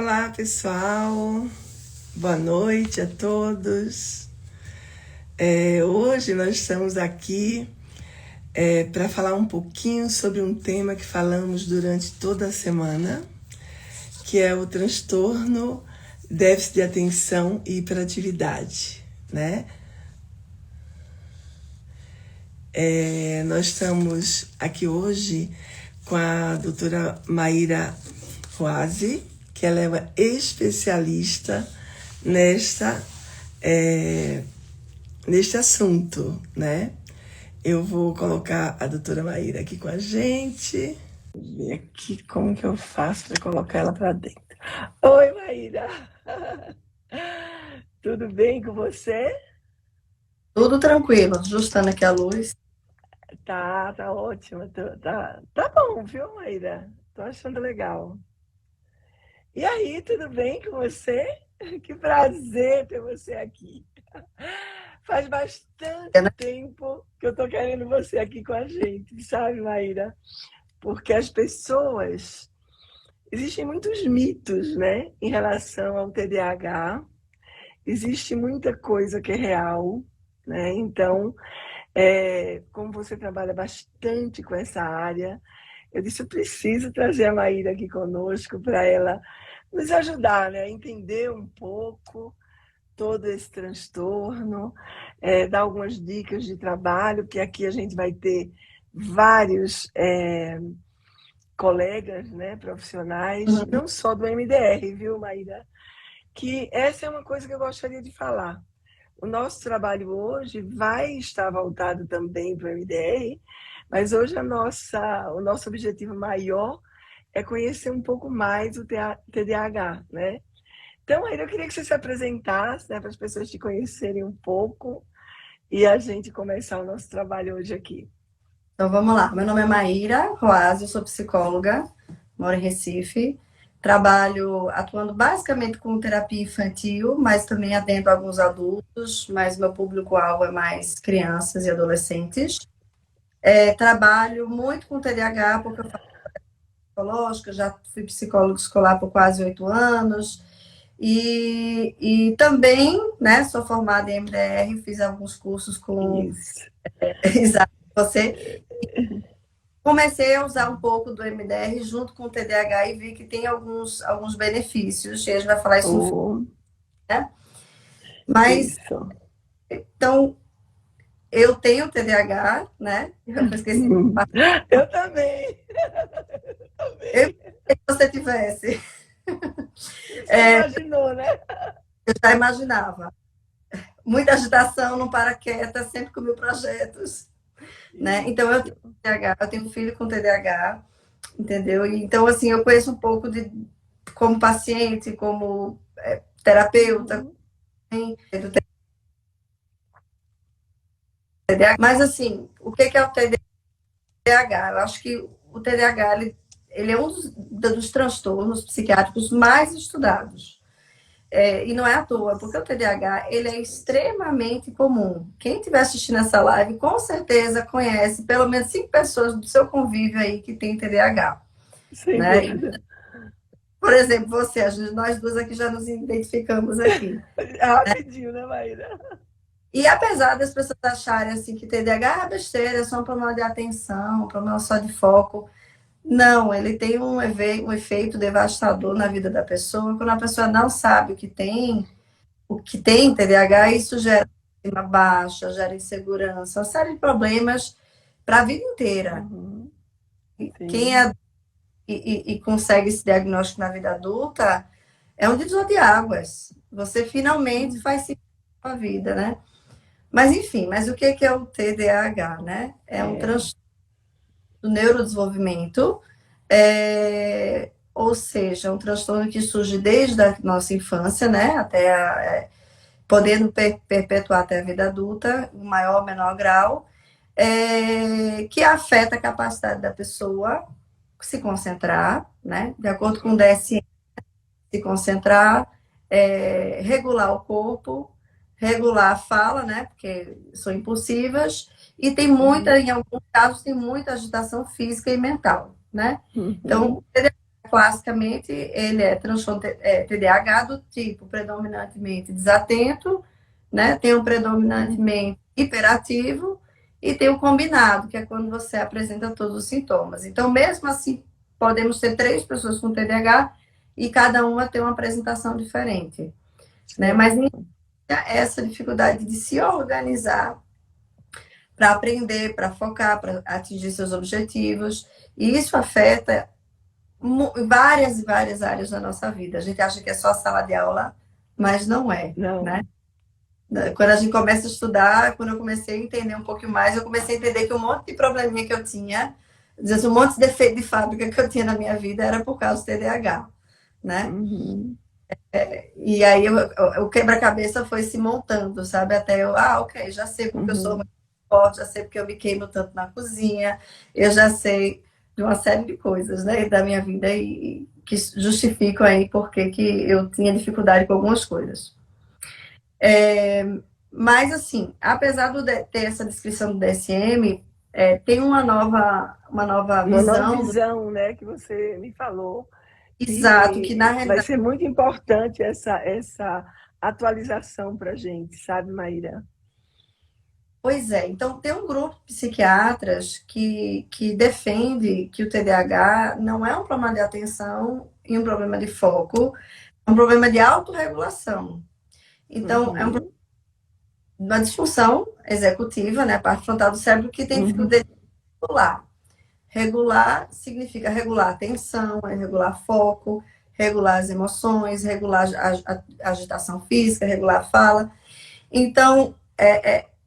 Olá, pessoal. Boa noite a todos. Hoje nós estamos aqui para falar um pouquinho sobre um tema que falamos durante toda a semana, que é o transtorno, déficit de atenção e hiperatividade, né? Nós estamos aqui hoje com a doutora Maíra Ruazzi, que ela é uma especialista neste assunto, né? Eu vou colocar a doutora Maíra aqui com a gente. Vou ver aqui como que eu faço para colocar ela para dentro. Oi, Maíra! Tudo bem com você? Tudo tranquilo, ajustando aqui a luz. Tá ótimo. Tá bom, viu, Maíra? Tô achando legal. E aí, tudo bem com você? Que prazer ter você aqui. Faz bastante Né? tempo que eu tô querendo você aqui com a gente, sabe, Maíra? Porque as pessoas... Existem muitos mitos, né, em relação ao TDAH. Existe muita coisa que é real, né? Então, como você trabalha bastante com essa área, eu disse, eu preciso trazer a Maíra aqui conosco para ela nos ajudar, né, a entender um pouco todo esse transtorno, dar algumas dicas de trabalho, que aqui a gente vai ter vários colegas, né, profissionais, Uhum. não só do MDR, viu, Maíra? Que essa é uma coisa que eu gostaria de falar. O nosso trabalho hoje vai estar voltado também para o MDR, mas hoje o nosso objetivo maior é conhecer um pouco mais o TDAH, né? Então, aí eu queria que você se apresentasse, né, para as pessoas te conhecerem um pouco e a gente começar o nosso trabalho hoje aqui. Então vamos lá. Meu nome é Maíra Roazzi, eu sou psicóloga, moro em Recife. Trabalho atuando basicamente com terapia infantil, mas também atendo alguns adultos, mas meu público-alvo é mais crianças e adolescentes. Trabalho muito com TDAH, porque eu faço psicológica, já fui psicóloga escolar por quase 8 anos. E também, né, sou formada em MDR, fiz alguns cursos com Isso. exato, você. Comecei a usar um pouco do MDR junto com o TDAH e vi que tem alguns benefícios, e a gente vai falar isso no final, Oh, né? Mas, isso. então, eu tenho TDAH, né? Eu esqueci. Eu também. Eu Eu também. queria que você tivesse. Já imaginou, né? Eu já imaginava. Muita agitação, não para quieta, sempre com mil projetos, né? Então, eu tenho Isso. TDAH, eu tenho um filho com TDAH, entendeu? Então, assim, eu conheço um pouco de como paciente, como terapeuta, Uhum. TDAH. Mas, assim, o que é o TDAH? Eu acho que o TDAH ele é um dos transtornos psiquiátricos mais estudados. E não é à toa, porque o TDAH ele é extremamente comum. Quem estiver assistindo essa live, com certeza conhece pelo menos 5 pessoas do seu convívio aí que tem TDAH. Sem Né? dúvida. Por exemplo, você, nós duas aqui já nos identificamos aqui. Rapidinho, né, Maíra? E apesar das pessoas acharem assim que TDAH é besteira, é só um problema de atenção, um problema só de foco, não, ele tem um efeito devastador na vida da pessoa. Quando a pessoa não sabe o que tem TDAH, isso gera uma baixa, gera insegurança, uma série de problemas para a vida inteira. Uhum. Quem Sim. é e consegue esse diagnóstico na vida adulta é um divisor de águas. Você finalmente faz sentido com a vida, né? Mas enfim, mas o que é o TDAH, né? É um É. transtorno do neurodesenvolvimento, ou seja, um transtorno que surge desde a nossa infância, né? Podendo perpetuar até a vida adulta, em maior ou menor grau, que afeta a capacidade da pessoa se concentrar, né? De acordo com o DSM, se concentrar, regular o corpo, regular a fala, né? Porque são impulsivas, e tem muita, Uhum. em alguns casos, tem muita agitação física e mental, né? Então, Uhum. classicamente, ele é transtorno TDAH do tipo predominantemente desatento, né? Tem um predominantemente hiperativo e tem o combinado, que é quando você apresenta todos os sintomas. Então, mesmo assim, podemos ter 3 pessoas com TDAH e cada uma tem uma apresentação diferente, né? Mas essa dificuldade de se organizar para aprender, para focar, para atingir seus objetivos, e isso afeta várias e várias áreas da nossa vida. A gente acha que é só a sala de aula, mas não é, Não. né? Quando a gente começa a estudar, quando eu comecei a entender um pouquinho mais, eu comecei a entender que um monte de probleminha que eu tinha, um monte de defeito de fábrica que eu tinha na minha vida era por causa do TDAH, né? Uhum. E aí o quebra-cabeça foi se montando, sabe? Até eu, ok, já sei porque eu sou mais forte, já sei porque eu me queimo tanto na cozinha, eu já sei de uma série de coisas, né, da minha vida e que justificam aí porque que eu tinha dificuldade com algumas coisas. Mas, assim, apesar de ter essa descrição do DSM, tem uma nova visão, né, que você me falou. Exato, que na Vai realidade... ser muito importante essa atualização para a gente, sabe, Maíra? Pois é, então tem um grupo de psiquiatras que defende que o TDAH não é um problema de atenção e um problema de foco, é um problema de autorregulação. Então, é uma disfunção executiva, né, a parte frontal do cérebro, que tem dificuldade de regular. Regular significa regular a atenção, regular foco, regular as emoções, regular a agitação física, regular a fala. Então,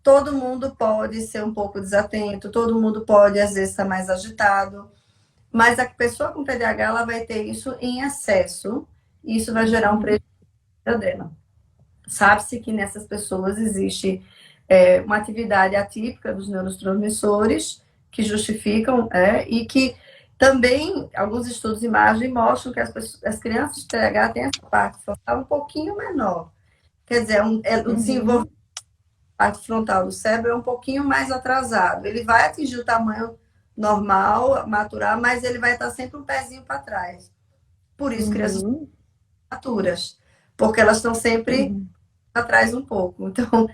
todo mundo pode ser um pouco desatento, todo mundo pode, às vezes, estar mais agitado, mas a pessoa com TDAH, ela vai ter isso em excesso, e isso vai gerar um prejuízo dela. Sabe-se que nessas pessoas existe uma atividade atípica dos neurotransmissores que justificam, e que também alguns estudos de imagem mostram que as crianças de TDAH têm essa parte frontal um pouquinho menor. Quer dizer, o desenvolvimento da parte frontal do cérebro é um pouquinho mais atrasado. Ele vai atingir o tamanho normal, maturar, mas ele vai estar sempre um pezinho para trás. Por isso, crianças maturas, porque elas estão sempre atrás um pouco. Então,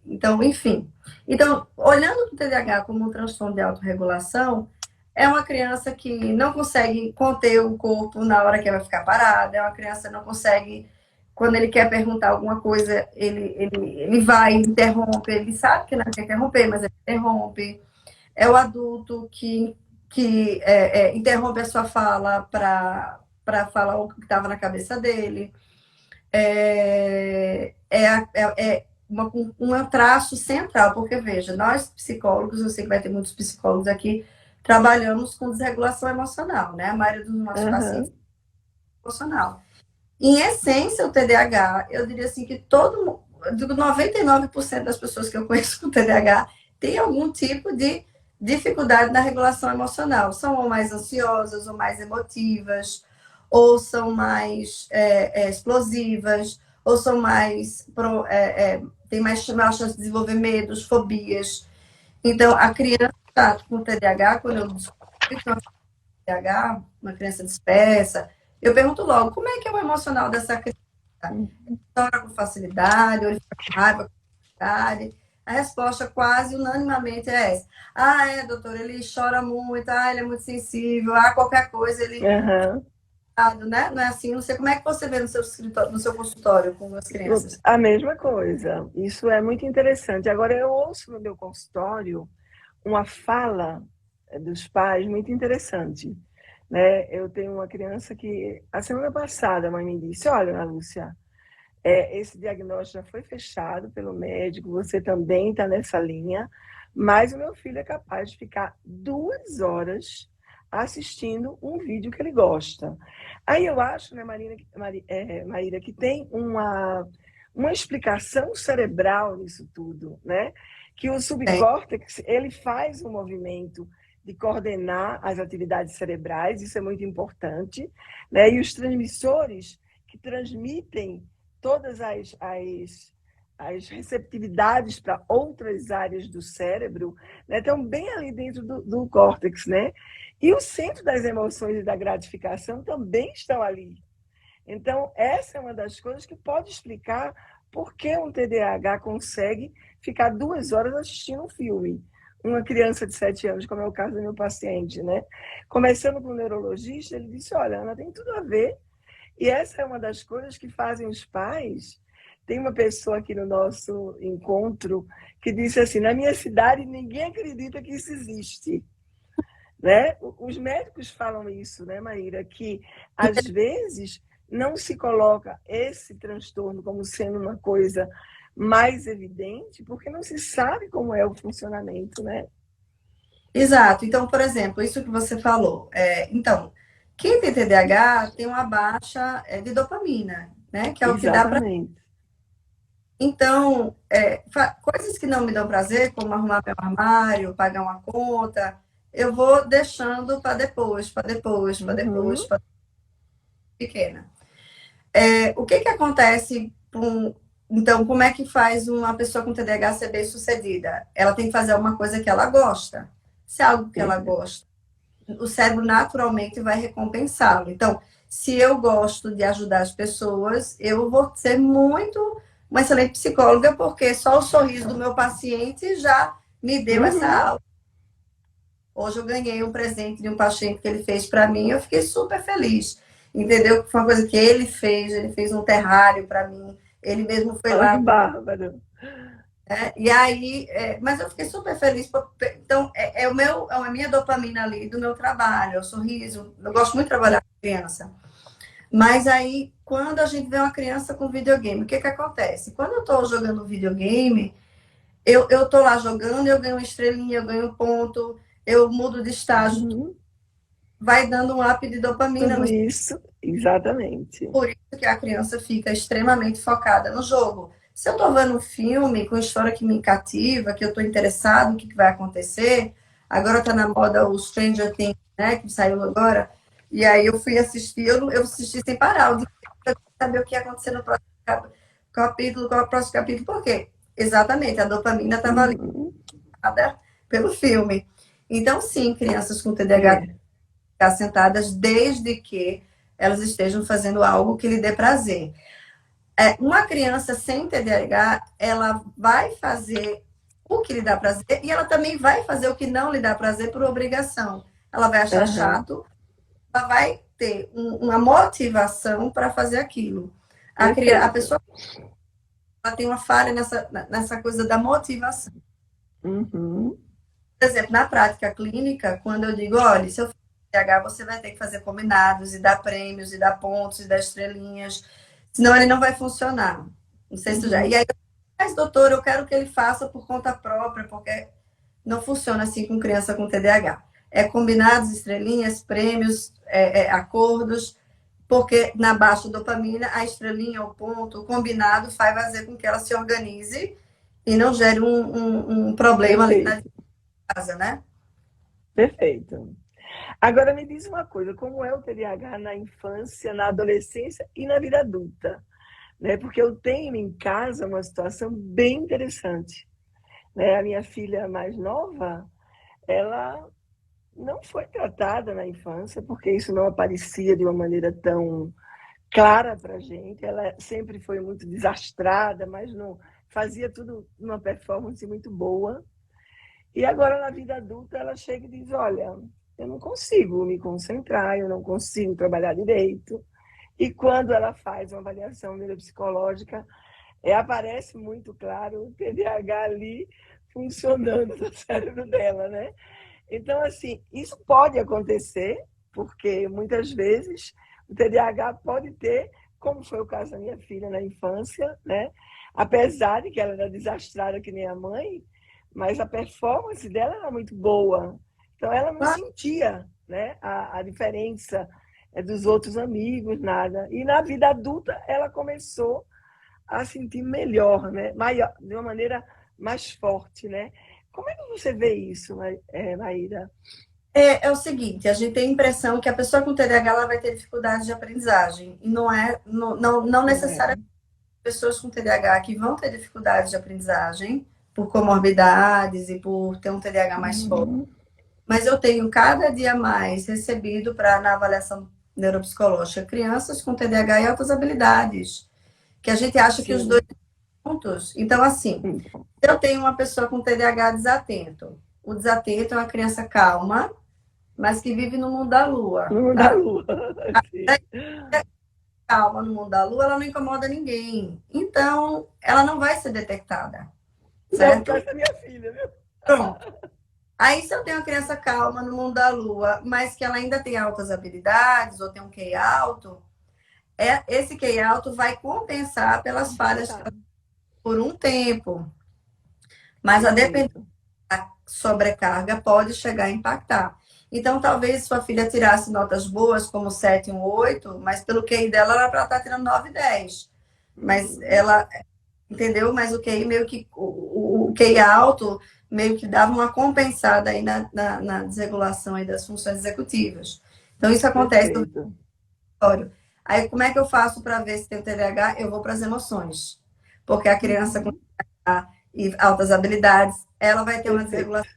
então, enfim. Então, olhando para o TDAH como um transtorno de autorregulação, é uma criança que não consegue conter o corpo na hora que ela vai ficar parada, é uma criança que não consegue, quando ele quer perguntar alguma coisa, ele vai, interrompe, ele sabe que não quer interromper, mas ele interrompe. É o adulto que interrompe a sua fala para falar o que estava na cabeça dele. Um traço central, porque, veja, nós psicólogos, eu sei que vai ter muitos psicólogos aqui, trabalhamos com desregulação emocional, né? A maioria dos nossos pacientes é emocional. Em essência, o TDAH, eu diria assim que 99% das pessoas que eu conheço com TDAH tem algum tipo de dificuldade na regulação emocional. São ou mais ansiosas, ou mais emotivas, ou são mais explosivas, ou são mais tem mais chance de desenvolver medos, fobias. Então, a criança com TDAH, quando eu descobri que TDAH, uma criança dispersa, eu pergunto logo, como é que é o emocional dessa criança? Ele chora com facilidade, ou ele fica com raiva com facilidade? A resposta quase unanimamente é essa. Doutor, ele chora muito, ele é muito sensível, qualquer coisa ele... Né? Não é assim? Não sei como é que você vê no seu escritório, no seu consultório com as crianças. A mesma coisa. Isso é muito interessante. Agora, eu ouço no meu consultório uma fala dos pais muito interessante. Né? Eu tenho uma criança que, a semana passada, a mãe me disse, olha, Ana Lúcia, esse diagnóstico já foi fechado pelo médico, você também está nessa linha, mas o meu filho é capaz de ficar 2 horas assistindo um vídeo que ele gosta. Aí eu acho, né, Maíra, que tem uma explicação cerebral nisso tudo, né? Que o subcórtex, ele faz um movimento de coordenar as atividades cerebrais, isso é muito importante, né? E os transmissores que transmitem todas as receptividades para outras áreas do cérebro, né, estão bem ali dentro do córtex, né? E o centro das emoções e da gratificação também estão ali. Então, essa é uma das coisas que pode explicar por que um TDAH consegue ficar 2 horas assistindo um filme. Uma criança de 7 anos, como é o caso do meu paciente, né? Conversando com o neurologista, ele disse, olha, Ana, tem tudo a ver. E essa é uma das coisas que fazem os pais. Tem uma pessoa aqui no nosso encontro que disse assim, na minha cidade ninguém acredita que isso existe. Né? Os médicos falam isso, né, Maíra? Que às vezes não se coloca esse transtorno como sendo uma coisa mais evidente, porque não se sabe como é o funcionamento, né? Exato. Então, por exemplo, isso que você falou. Então, quem tem TDAH tem uma baixa de dopamina, né? Que é o que dá para. Exatamente. Então, coisas que não me dão prazer, como arrumar meu armário, pagar uma conta, eu vou deixando para depois, para depois, para depois, para pequena. O que acontece com... Então, como é que faz uma pessoa com TDAH ser bem-sucedida? Ela tem que fazer alguma coisa que ela gosta. Se é algo que ela gosta, o cérebro naturalmente vai recompensá-lo. Então, se eu gosto de ajudar as pessoas, eu vou ser muito uma excelente psicóloga, porque só o sorriso do meu paciente já me deu essa aula. Hoje eu ganhei um presente de um paciente que ele fez para mim, eu fiquei super feliz. Entendeu? Foi uma coisa que ele fez um terrário para mim, ele mesmo foi lá. Bárbaro. E aí, mas eu fiquei super feliz. Então, é a minha dopamina ali do meu trabalho, é o sorriso. Eu gosto muito de trabalhar com criança. Mas aí, quando a gente vê uma criança com videogame, o que acontece? Quando eu estou jogando videogame, eu estou lá jogando, eu ganho estrelinha, eu ganho ponto, eu mudo de estágio, vai dando um up de dopamina. Tudo isso, exatamente. Por isso que a criança fica extremamente focada no jogo. Se eu estou vendo um filme com história que me cativa, que eu estou interessado, o que vai acontecer, agora está na moda o Stranger Things, né, que saiu agora, e aí eu fui assistir, eu assisti sem parar, eu queria saber o que ia acontecer no próximo capítulo, qual é o próximo capítulo, por quê? Exatamente, a dopamina estava ali pelo filme. Então, sim, crianças com TDAH ficar sentadas desde que elas estejam fazendo algo que lhe dê prazer. Uma criança sem TDAH, ela vai fazer o que lhe dá prazer e ela também vai fazer o que não lhe dá prazer por obrigação. Ela vai achar chato, ela vai ter uma motivação para fazer aquilo. A pessoa ela tem uma falha nessa coisa da motivação. Por exemplo, na prática clínica, quando eu digo, olha, se eu for TDAH, você vai ter que fazer combinados e dar prêmios, e dar pontos, e dar estrelinhas, senão ele não vai funcionar. Não sei se já. E aí, mas doutor, eu quero que ele faça por conta própria, porque não funciona assim com criança com TDAH. Combinados, estrelinhas, prêmios, acordos, porque na baixa dopamina, a estrelinha, o ponto, o combinado vai fazer com que ela se organize e não gere um problema ali na casa, né? Perfeito. Agora me diz uma coisa, como é o TDAH na infância, na adolescência e na vida adulta? Né? Porque eu tenho em casa uma situação bem interessante. Né? A minha filha mais nova, ela não foi tratada na infância, porque isso não aparecia de uma maneira tão clara para a gente. Ela sempre foi muito desastrada, mas não fazia tudo numa performance muito boa. E agora, na vida adulta, ela chega e diz, olha, eu não consigo me concentrar, eu não consigo trabalhar direito. E quando ela faz uma avaliação neuropsicológica, aparece muito claro o TDAH ali funcionando no cérebro dela, né? Então, assim, isso pode acontecer, porque muitas vezes o TDAH pode ter, como foi o caso da minha filha na infância, né? Apesar de que ela era desastrada que nem a mãe, mas a performance dela era muito boa. Então, ela não sentia, né, a diferença dos outros amigos, nada. E na vida adulta, ela começou a sentir melhor, né? Maior, de uma maneira mais forte, né? Como é que você vê isso, Maíra? É o seguinte, a gente tem a impressão que a pessoa com TDAH ela vai ter dificuldade de aprendizagem. E não necessariamente. pessoas com TDAH que vão ter dificuldades de aprendizagem por comorbidades e por ter um TDAH mais forte. Mas eu tenho cada dia mais recebido na avaliação neuropsicológica crianças com TDAH e altas habilidades, que a gente acha que os dois juntos. Então, assim, eu tenho uma pessoa com TDAH desatento. O desatento é uma criança calma, mas que vive no mundo da lua. No mundo da lua. Calma no mundo da lua, ela não incomoda ninguém. Então, ela não vai ser detectada. Certo? Não, essa é minha filha, viu? Pronto. Aí, se eu tenho uma criança calma no mundo da lua, mas que ela ainda tem altas habilidades, ou tem um QI alto, esse QI alto vai compensar pelas falhas por um tempo. Mas a depender da sobrecarga pode chegar a impactar. Então, talvez sua filha tirasse notas boas, como 7 e um 8, mas pelo QI dela, ela está tirando 9 e 10. Mas ela, entendeu? Mas o QI meio que, o QI alto meio que dava uma compensada aí na desregulação aí das funções executivas. Então, isso acontece no laboratório. Aí, como é que eu faço para ver se tem o TDAH? Eu vou para as emoções. Porque a criança com TDAH e altas habilidades, ela vai ter uma desregulação.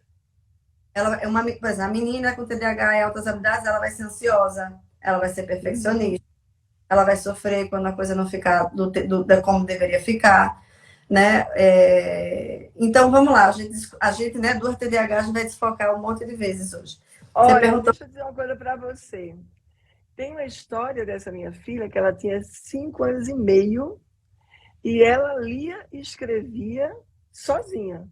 Por exemplo, a menina com TDAH e altas habilidades, ela vai ser ansiosa, ela vai ser perfeccionista, ela vai sofrer quando a coisa não ficar como deveria ficar, né? Então, vamos lá, a gente, né, do TDAH, a gente vai desfocar um monte de vezes hoje. Olha, deixa eu dizer uma coisa para você. Tem uma história dessa minha filha, que ela tinha 5 anos e meio, e ela lia e escrevia sozinha.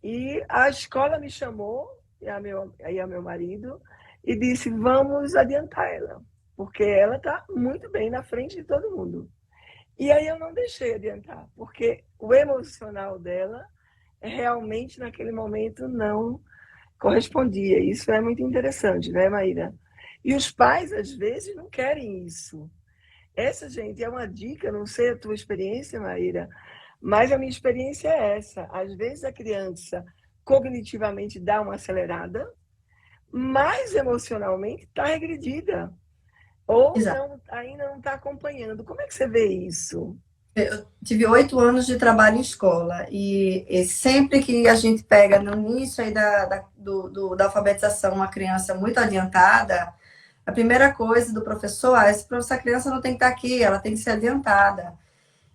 E a escola me chamou, e a meu marido, e disse, vamos adiantar ela, porque ela está muito bem na frente de todo mundo. E aí eu não deixei adiantar, porque o emocional dela realmente naquele momento não correspondia. Isso é muito interessante, né, Maíra? E os pais, às vezes, não querem isso. Essa, gente, é uma dica, não sei a tua experiência, Maíra, mas a minha experiência é essa. Às vezes a criança cognitivamente dá uma acelerada, mas emocionalmente está regredida. Ou ainda não está acompanhando. Como é que você vê isso? Eu tive 8 anos de trabalho em escola e sempre que a gente pega no início aí da alfabetização uma criança muito adiantada, a primeira coisa do professor é essa criança não tem que estar aqui, ela tem que ser adiantada.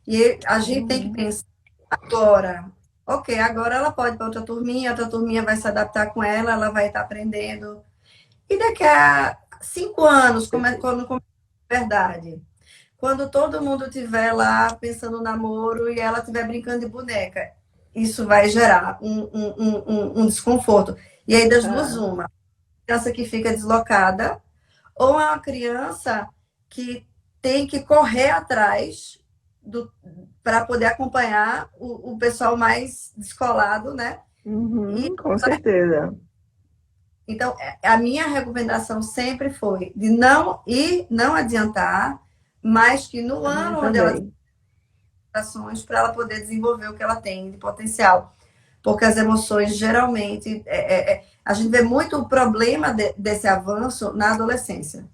E a gente tem que pensar agora, ok, agora ela pode ir para outra turminha vai se adaptar com ela vai estar aprendendo. E daqui a 5 anos, quando começa a verdade, quando todo mundo estiver lá pensando no namoro e ela estiver brincando de boneca, isso vai gerar um desconforto. E aí, das duas, uma criança que fica deslocada, ou é uma criança que tem que correr atrás para poder acompanhar o pessoal mais descolado, né? Com certeza. Então, a minha recomendação sempre foi de não adiantar, mas que no ano onde ela tem ações para ela poder desenvolver o que ela tem de potencial. Porque as emoções, geralmente, a gente vê muito o problema desse avanço na adolescência.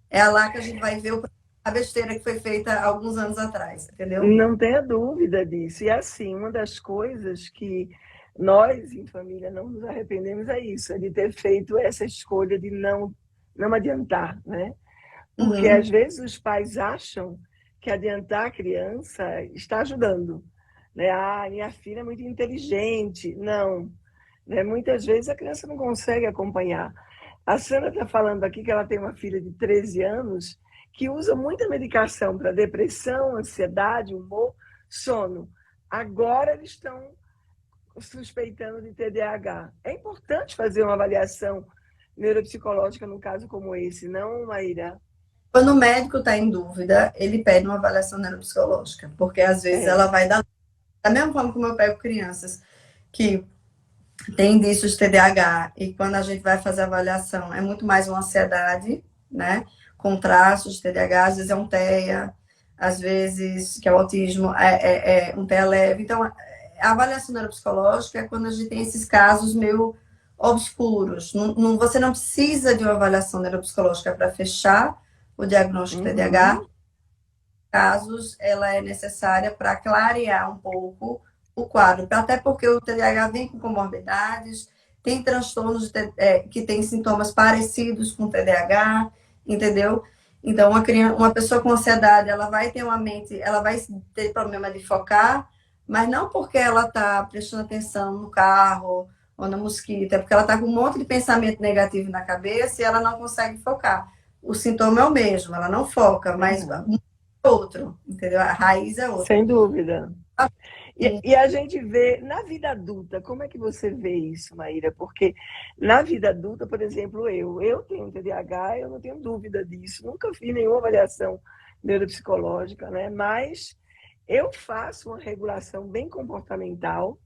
É lá que a gente vai ver a besteira que foi feita há alguns anos atrás, entendeu? Não tenha dúvida disso. E assim, uma das coisas que nós, em família, não nos arrependemos é isso, é de ter feito essa escolha de não adiantar, né? Porque às vezes os pais acham que adiantar a criança está ajudando, né? Ah, minha filha é muito inteligente. Não, né? Muitas vezes a criança não consegue acompanhar. A Sandra está falando aqui que ela tem uma filha de 13 anos que usa muita medicação para depressão, ansiedade, humor, sono. Agora eles estão suspeitando de TDAH. É importante fazer uma avaliação neuropsicológica num caso como esse, não, Maíra? Quando o médico está em dúvida, ele pede uma avaliação neuropsicológica, porque às vezes ela vai dar... Da mesma forma como eu pego crianças que têm indícios de TDAH e quando a gente vai fazer a avaliação é muito mais uma ansiedade, né? Com traços de TDAH, às vezes é um TEA, às vezes, que é o autismo, é um TEA leve. Então, a avaliação neuropsicológica é quando a gente tem esses casos meio obscuros. Você não precisa de uma avaliação neuropsicológica para fechar o diagnóstico de TDAH, casos, ela é necessária para clarear um pouco o quadro, até porque o TDAH vem com comorbidades, tem transtornos que têm sintomas parecidos com o TDAH, entendeu? Então, uma pessoa com ansiedade, ela vai ter uma mente, ela vai ter problema de focar, mas não porque ela está prestando atenção no carro ou na mosquita, é porque ela está com um monte de pensamento negativo na cabeça e ela não consegue focar. O sintoma é o mesmo, ela não foca, mas outro, entendeu? A raiz é outra. Sem dúvida. E a gente vê, na vida adulta, como é que você vê isso, Maíra? Porque na vida adulta, por exemplo, eu tenho TDAH, eu não tenho dúvida disso, nunca fiz nenhuma avaliação neuropsicológica, né? Mas eu faço uma regulação bem comportamental,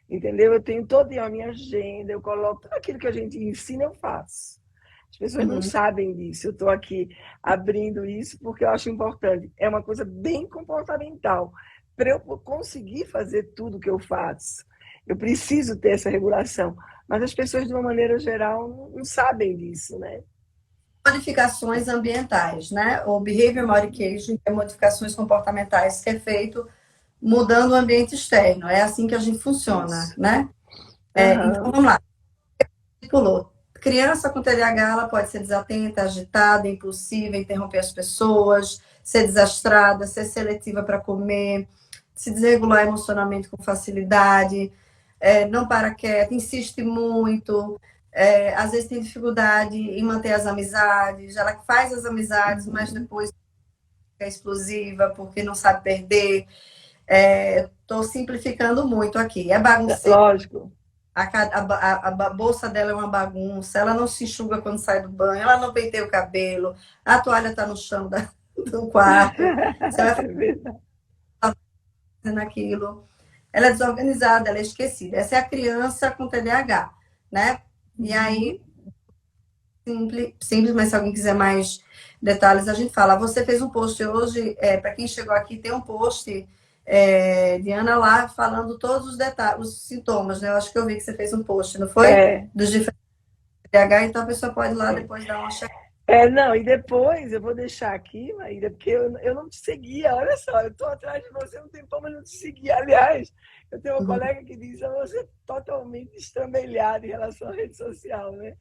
entendeu? Eu tenho toda a minha agenda, eu coloco tudo aquilo que a gente ensina, eu faço. As pessoas não sabem disso, eu estou aqui abrindo isso porque eu acho importante. É uma coisa bem comportamental. Para eu conseguir fazer tudo que eu faço, eu preciso ter essa regulação. Mas as pessoas, de uma maneira geral, não sabem disso, né? Modificações ambientais, né? O behavior modification é modificações comportamentais que é feito mudando o ambiente externo. É assim que a gente funciona, né? Então, vamos lá. Pulou. Criança com TDAH, ela pode ser desatenta, agitada, impulsiva, interromper as pessoas, ser desastrada, ser seletiva para comer, se desregular emocionalmente com facilidade, não para quieta, insiste muito, às vezes tem dificuldade em manter as amizades, ela faz as amizades, mas depois é explosiva porque não sabe perder. Estou simplificando muito aqui. É bagunceira. Lógico. A bolsa dela é uma bagunça, ela não se enxuga quando sai do banho, ela não penteia o cabelo, a toalha está no chão do quarto. Você vai fazendo aquilo. Ela é desorganizada, ela é esquecida. Essa é a criança com TDAH, né? E aí, simples, mas se alguém quiser mais detalhes, a gente fala. Você fez um post hoje, para quem chegou aqui, tem um post de Ana lá falando todos os detalhes, os sintomas, né? Eu acho que eu vi que você fez um post, não foi? Dos diferentes TDAH, então a pessoa pode ir lá depois dar uma checada. Não, e depois eu vou deixar aqui, Maíra, porque eu não te seguia, olha só, eu estou atrás de você um tempão, mas não te seguia. Aliás, eu tenho uma colega que diz que você é totalmente estrambelhada em relação à rede social, né?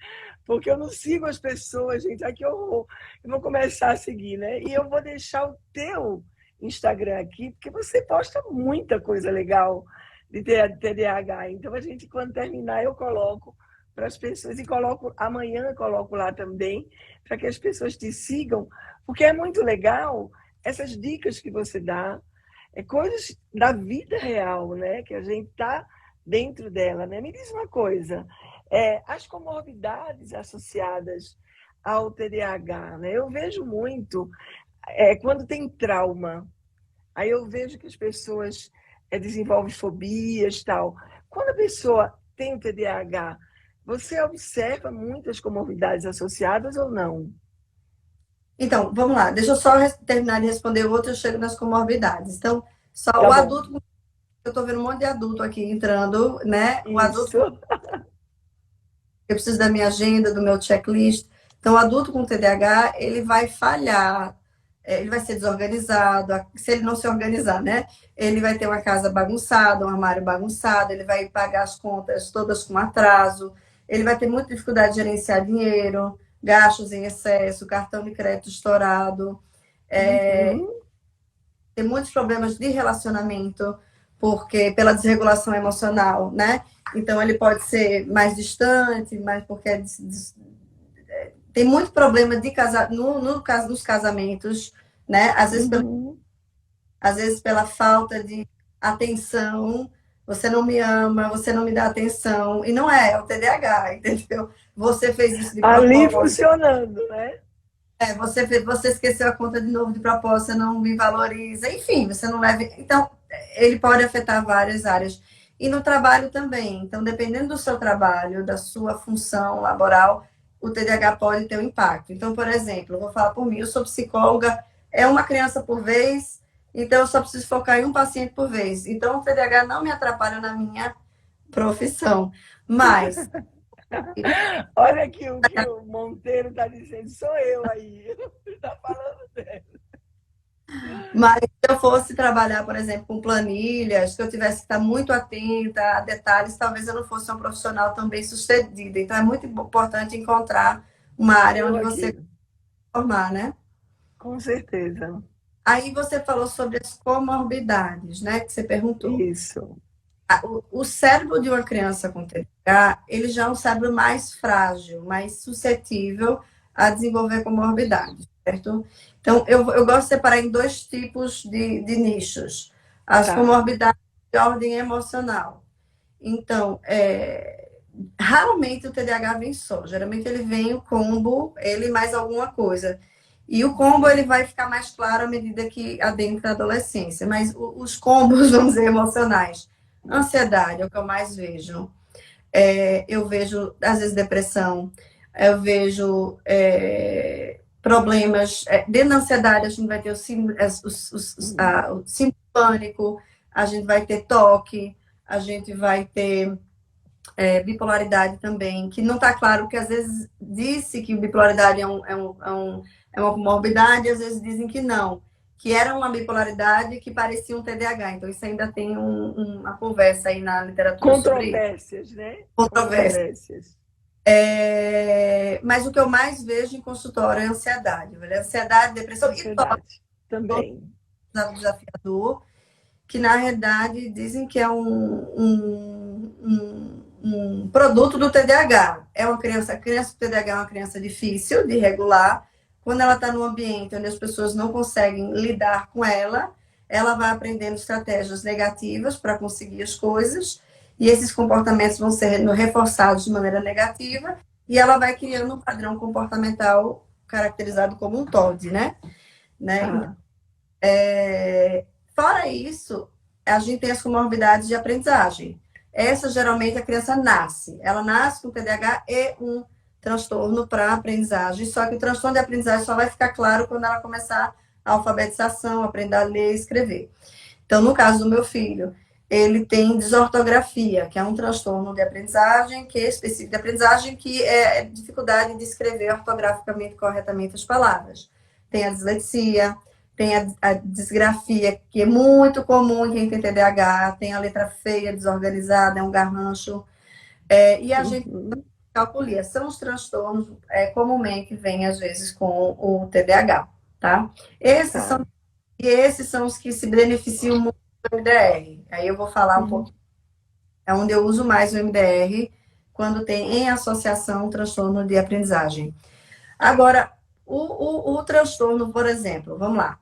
Porque eu não sigo as pessoas, gente, aqui eu vou começar a seguir, né? E eu vou deixar o teu Instagram aqui, porque você posta muita coisa legal de TDAH. Então, a gente, quando terminar, eu coloco para as pessoas, e amanhã eu coloco lá também, para que as pessoas te sigam, porque é muito legal essas dicas que você dá, coisas da vida real, né? Que a gente está dentro dela, né? Me diz uma coisa, as comorbidades associadas ao TDAH, né? Eu vejo muito quando tem trauma, aí eu vejo que as pessoas desenvolvem fobias e tal. Quando a pessoa tem o TDAH, você observa muitas comorbidades associadas ou não? Então, vamos lá. Deixa eu só terminar de responder o outro, eu chego nas comorbidades. Então, só Tá o bom. adulto, eu estou vendo um monte de adulto aqui entrando, né? O adulto, eu preciso da minha agenda, do meu checklist. Então, o adulto com TDAH, ele vai falhar, ele vai ser desorganizado, se ele não se organizar, né? Ele vai ter uma casa bagunçada, um armário bagunçado, ele vai pagar as contas todas com atraso, ele vai ter muita dificuldade de gerenciar dinheiro, gastos em excesso, cartão de crédito estourado, tem muitos problemas de relacionamento, porque pela desregulação emocional, né? Então ele pode ser mais distante, mas porque tem muito problema de casar no caso dos casamentos, né? Às vezes pela falta de atenção, você não me ama, você não me dá atenção, e não é o TDAH, entendeu? Você fez isso de propósito. Ali funcionando, né? Você esqueceu a conta de novo de propósito, você não me valoriza, enfim, você não leva. Então, ele pode afetar várias áreas. E no trabalho também. Então, dependendo do seu trabalho, da sua função laboral, o TDAH pode ter um impacto. Então, por exemplo, eu vou falar por mim, eu sou psicóloga, é uma criança por vez, então eu só preciso focar em um paciente por vez. Então, o TDAH não me atrapalha na minha profissão. Mas. Olha aqui o que o Monteiro está dizendo, sou eu aí, ele está falando dela. Mas se eu fosse trabalhar, por exemplo, com planilhas, que eu tivesse que estar muito atenta a detalhes, talvez eu não fosse uma profissional tão bem sucedida. Então, é muito importante encontrar uma área Eu onde você aqui, formar, né? com certeza. Aí você falou sobre as comorbidades, né? Que você perguntou. Isso. O cérebro de uma criança com TDAH, ele já é um cérebro mais frágil, mais suscetível a desenvolver comorbidades, certo? Então, eu gosto de separar em dois tipos de nichos. As Tá. comorbidades de ordem emocional. Então, raramente o TDAH vem só. Geralmente ele vem o combo, ele mais alguma coisa. E o combo ele vai ficar mais claro à medida que adentra a adolescência. Mas os combos, vamos dizer, emocionais. Ansiedade é o que eu mais vejo. Eu vejo, às vezes, depressão. Eu vejo problemas. Dentro da ansiedade, a gente vai ter o síndrome do pânico, a gente vai ter toque, a gente vai ter bipolaridade também, que não está claro, porque às vezes disse que bipolaridade é uma comorbidade, às vezes dizem que não, que era uma bipolaridade que parecia um TDAH. Então, isso ainda tem uma conversa aí na literatura sobre isso. Controvérsias, né? Controvérsia. Controvérsias. Mas o que eu mais vejo em consultório é ansiedade. Ansiedade, depressão e toque, Ansiedade. Também. desafiador, que na realidade dizem que é um produto do TDAH. A criança com TDAH é uma criança difícil de regular. Quando ela está num ambiente onde as pessoas não conseguem lidar com ela, ela vai aprendendo estratégias negativas para conseguir as coisas, e esses comportamentos vão ser reforçados de maneira negativa, e ela vai criando um padrão comportamental caracterizado como um TOD, né? Tá. Fora isso, a gente tem as comorbidades de aprendizagem. Essa, geralmente, a criança nasce. Ela nasce com TDAH e um transtorno para aprendizagem. Só que o transtorno de aprendizagem só vai ficar claro quando ela começar a alfabetização, aprender a ler e escrever. Então, no caso do meu filho, ele tem desortografia, que é um transtorno de aprendizagem, que é específico de aprendizagem, que é dificuldade de escrever ortograficamente corretamente as palavras. Tem a dislexia, tem a disgrafia, que é muito comum em quem tem TDAH, tem a letra feia, desorganizada, é um garrancho. E a gente Uhum. calculia, são os transtornos comumente vêm, às vezes, com o TDAH, tá? Tá. Esses são os que se beneficiam muito do MDR. Aí eu vou falar um Uhum. pouquinho, é onde eu uso mais o MDR, quando tem em associação transtorno de aprendizagem. Agora, o transtorno, por exemplo, vamos lá.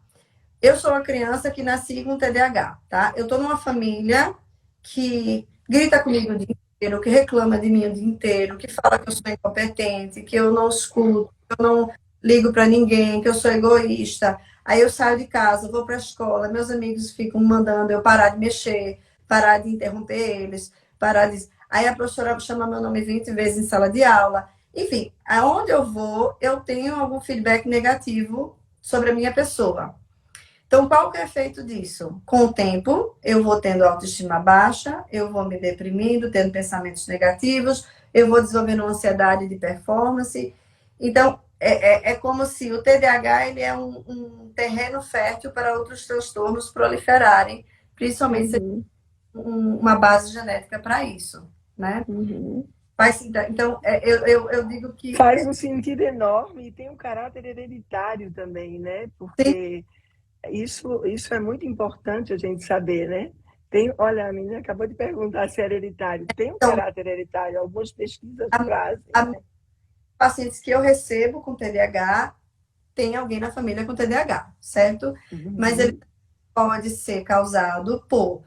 Eu sou uma criança que nasci com TDAH, tá? Eu tô numa família que grita comigo o dia inteiro, que reclama de mim o dia inteiro, que fala que eu sou incompetente, que eu não escuto, que eu não ligo para ninguém, que eu sou egoísta. Aí eu saio de casa, vou para a escola, meus amigos ficam mandando eu parar de mexer, parar de interromper eles, parar de. Aí a professora chama meu nome 20 vezes em sala de aula. Enfim, aonde eu vou, eu tenho algum feedback negativo sobre a minha pessoa. Então, qual que é o efeito disso? Com o tempo, eu vou tendo autoestima baixa, eu vou me deprimindo, tendo pensamentos negativos, eu vou desenvolvendo uma ansiedade de performance. Então, é como se o TDAH ele é um terreno fértil para outros transtornos proliferarem, principalmente se Uhum. uma base genética para isso, né? Uhum. Então, eu digo que Faz um sentido enorme e tem um caráter hereditário também, né? sim, Porque isso é muito importante a gente saber, né? Tem, olha, a menina acabou de perguntar se é hereditário. Tem um então, caráter hereditário, algumas pesquisas a, trazem, a né? pacientes que eu recebo com TDAH tem alguém na família com TDAH, certo? Mas ele Uhum. pode ser causado por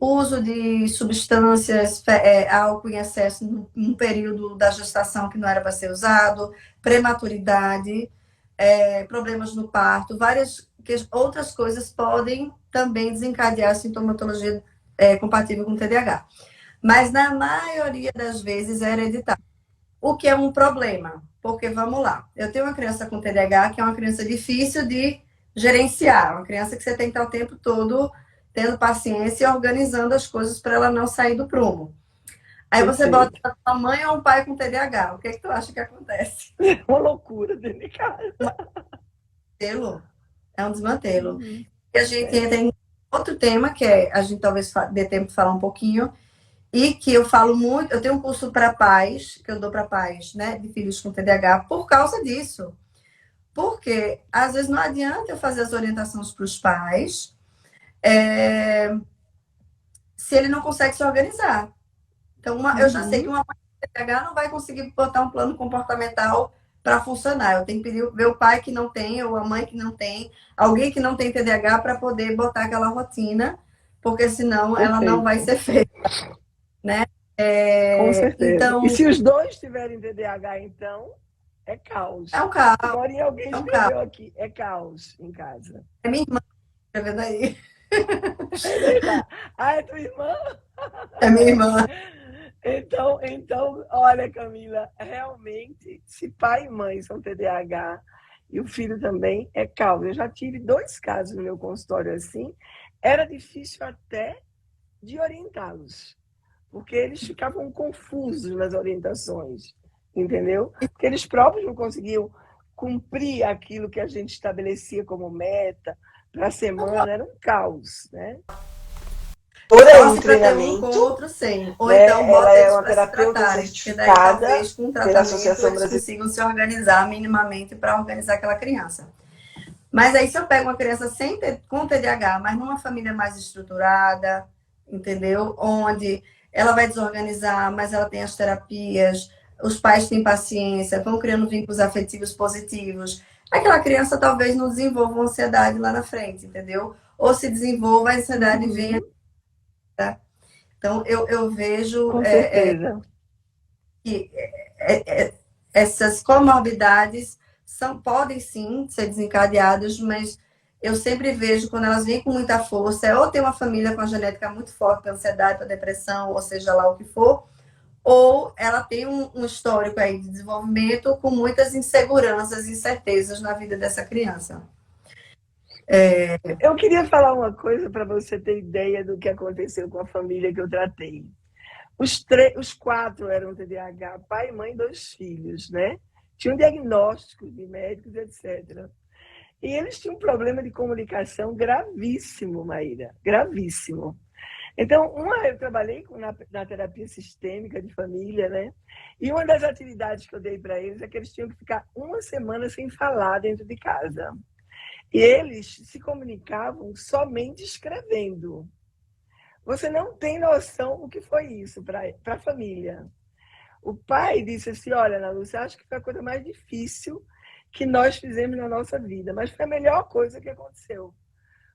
uso de substâncias, álcool em excesso num período da gestação que não era para ser usado, prematuridade, problemas no parto, várias outras coisas podem também desencadear a sintomatologia compatível com TDAH. Mas na maioria das vezes é hereditário. O que é um problema, porque vamos lá, eu tenho uma criança com TDAH que é uma criança difícil de gerenciar, uma criança que você tem que estar o tempo todo tendo paciência e organizando as coisas para ela não sair do prumo. Aí você bota Perfeito. uma mãe ou um pai com TDAH, o que tu acha que acontece? Uma loucura dentro de casa. Pelo? É um desmantelo. Uhum. E a gente entra em outro tema, que é, a gente talvez dê tempo de falar um pouquinho, e que eu falo muito, eu tenho um curso para pais, que eu dou para pais, né, de filhos com TDAH, por causa disso. Porque, às vezes, não adianta eu fazer as orientações para os pais, se ele não consegue se organizar. Então, eu já sei que uma mãe com TDAH não vai conseguir botar um plano comportamental para funcionar. Eu tenho que pedir, ver o pai que não tem, ou a mãe que não tem, alguém que não tem TDAH para poder botar aquela rotina, porque senão ela não vai ser feita, né? Com certeza. Então, E se os dois tiverem TDAH, então, é caos. é um caos. Agora alguém escreveu aqui, é caos em casa. É minha irmã escrevendo aí. É verdade. Ah, é tua irmã? É minha irmã. Então, olha, Camila, realmente, se pai e mãe são TDAH e o filho também, é caos. Eu já tive 2 casos no meu consultório assim, era difícil até de orientá-los, porque eles ficavam confusos nas orientações, entendeu? Porque eles próprios não conseguiam cumprir aquilo que a gente estabelecia como meta para a semana, era um caos, né? Por aí, um treinamento, com outro sem. Ou né? então Ela bota é eles uma para se terapeuta tratarem, porque daí certificada talvez com um pela tratamento Associação eles Brasileira. consigam se organizar minimamente para organizar aquela criança. Mas aí se eu pego uma criança com TDAH, mas numa família mais estruturada, entendeu? Onde ela vai desorganizar, mas ela tem as terapias, os pais têm paciência, vão criando vínculos afetivos positivos. Aquela criança talvez não desenvolva uma ansiedade lá na frente, entendeu? Ou se desenvolva, a ansiedade venha. Tá? Então, eu vejo Com certeza. que essas comorbidades podem sim ser desencadeadas, mas eu sempre vejo quando elas vêm com muita força, ou tem uma família com a genética muito forte para ansiedade, para depressão, ou seja lá o que for, ou ela tem um histórico aí de desenvolvimento com muitas inseguranças e incertezas na vida dessa criança. Eu queria falar uma coisa para você ter ideia do que aconteceu com a família que eu tratei. Os 4 eram TDAH, pai, mãe, 2 filhos, né? Tinham diagnósticos de médicos, etc. E eles tinham um problema de comunicação gravíssimo, Maíra, gravíssimo. Então, eu trabalhei na terapia sistêmica de família, né? E uma das atividades que eu dei para eles é que eles tinham que ficar 1 semana sem falar dentro de casa. E eles se comunicavam somente escrevendo. Você não tem noção o que foi isso para a família. O pai disse assim, olha, Ana Lúcia, acho que foi a coisa mais difícil que nós fizemos na nossa vida, mas foi a melhor coisa que aconteceu.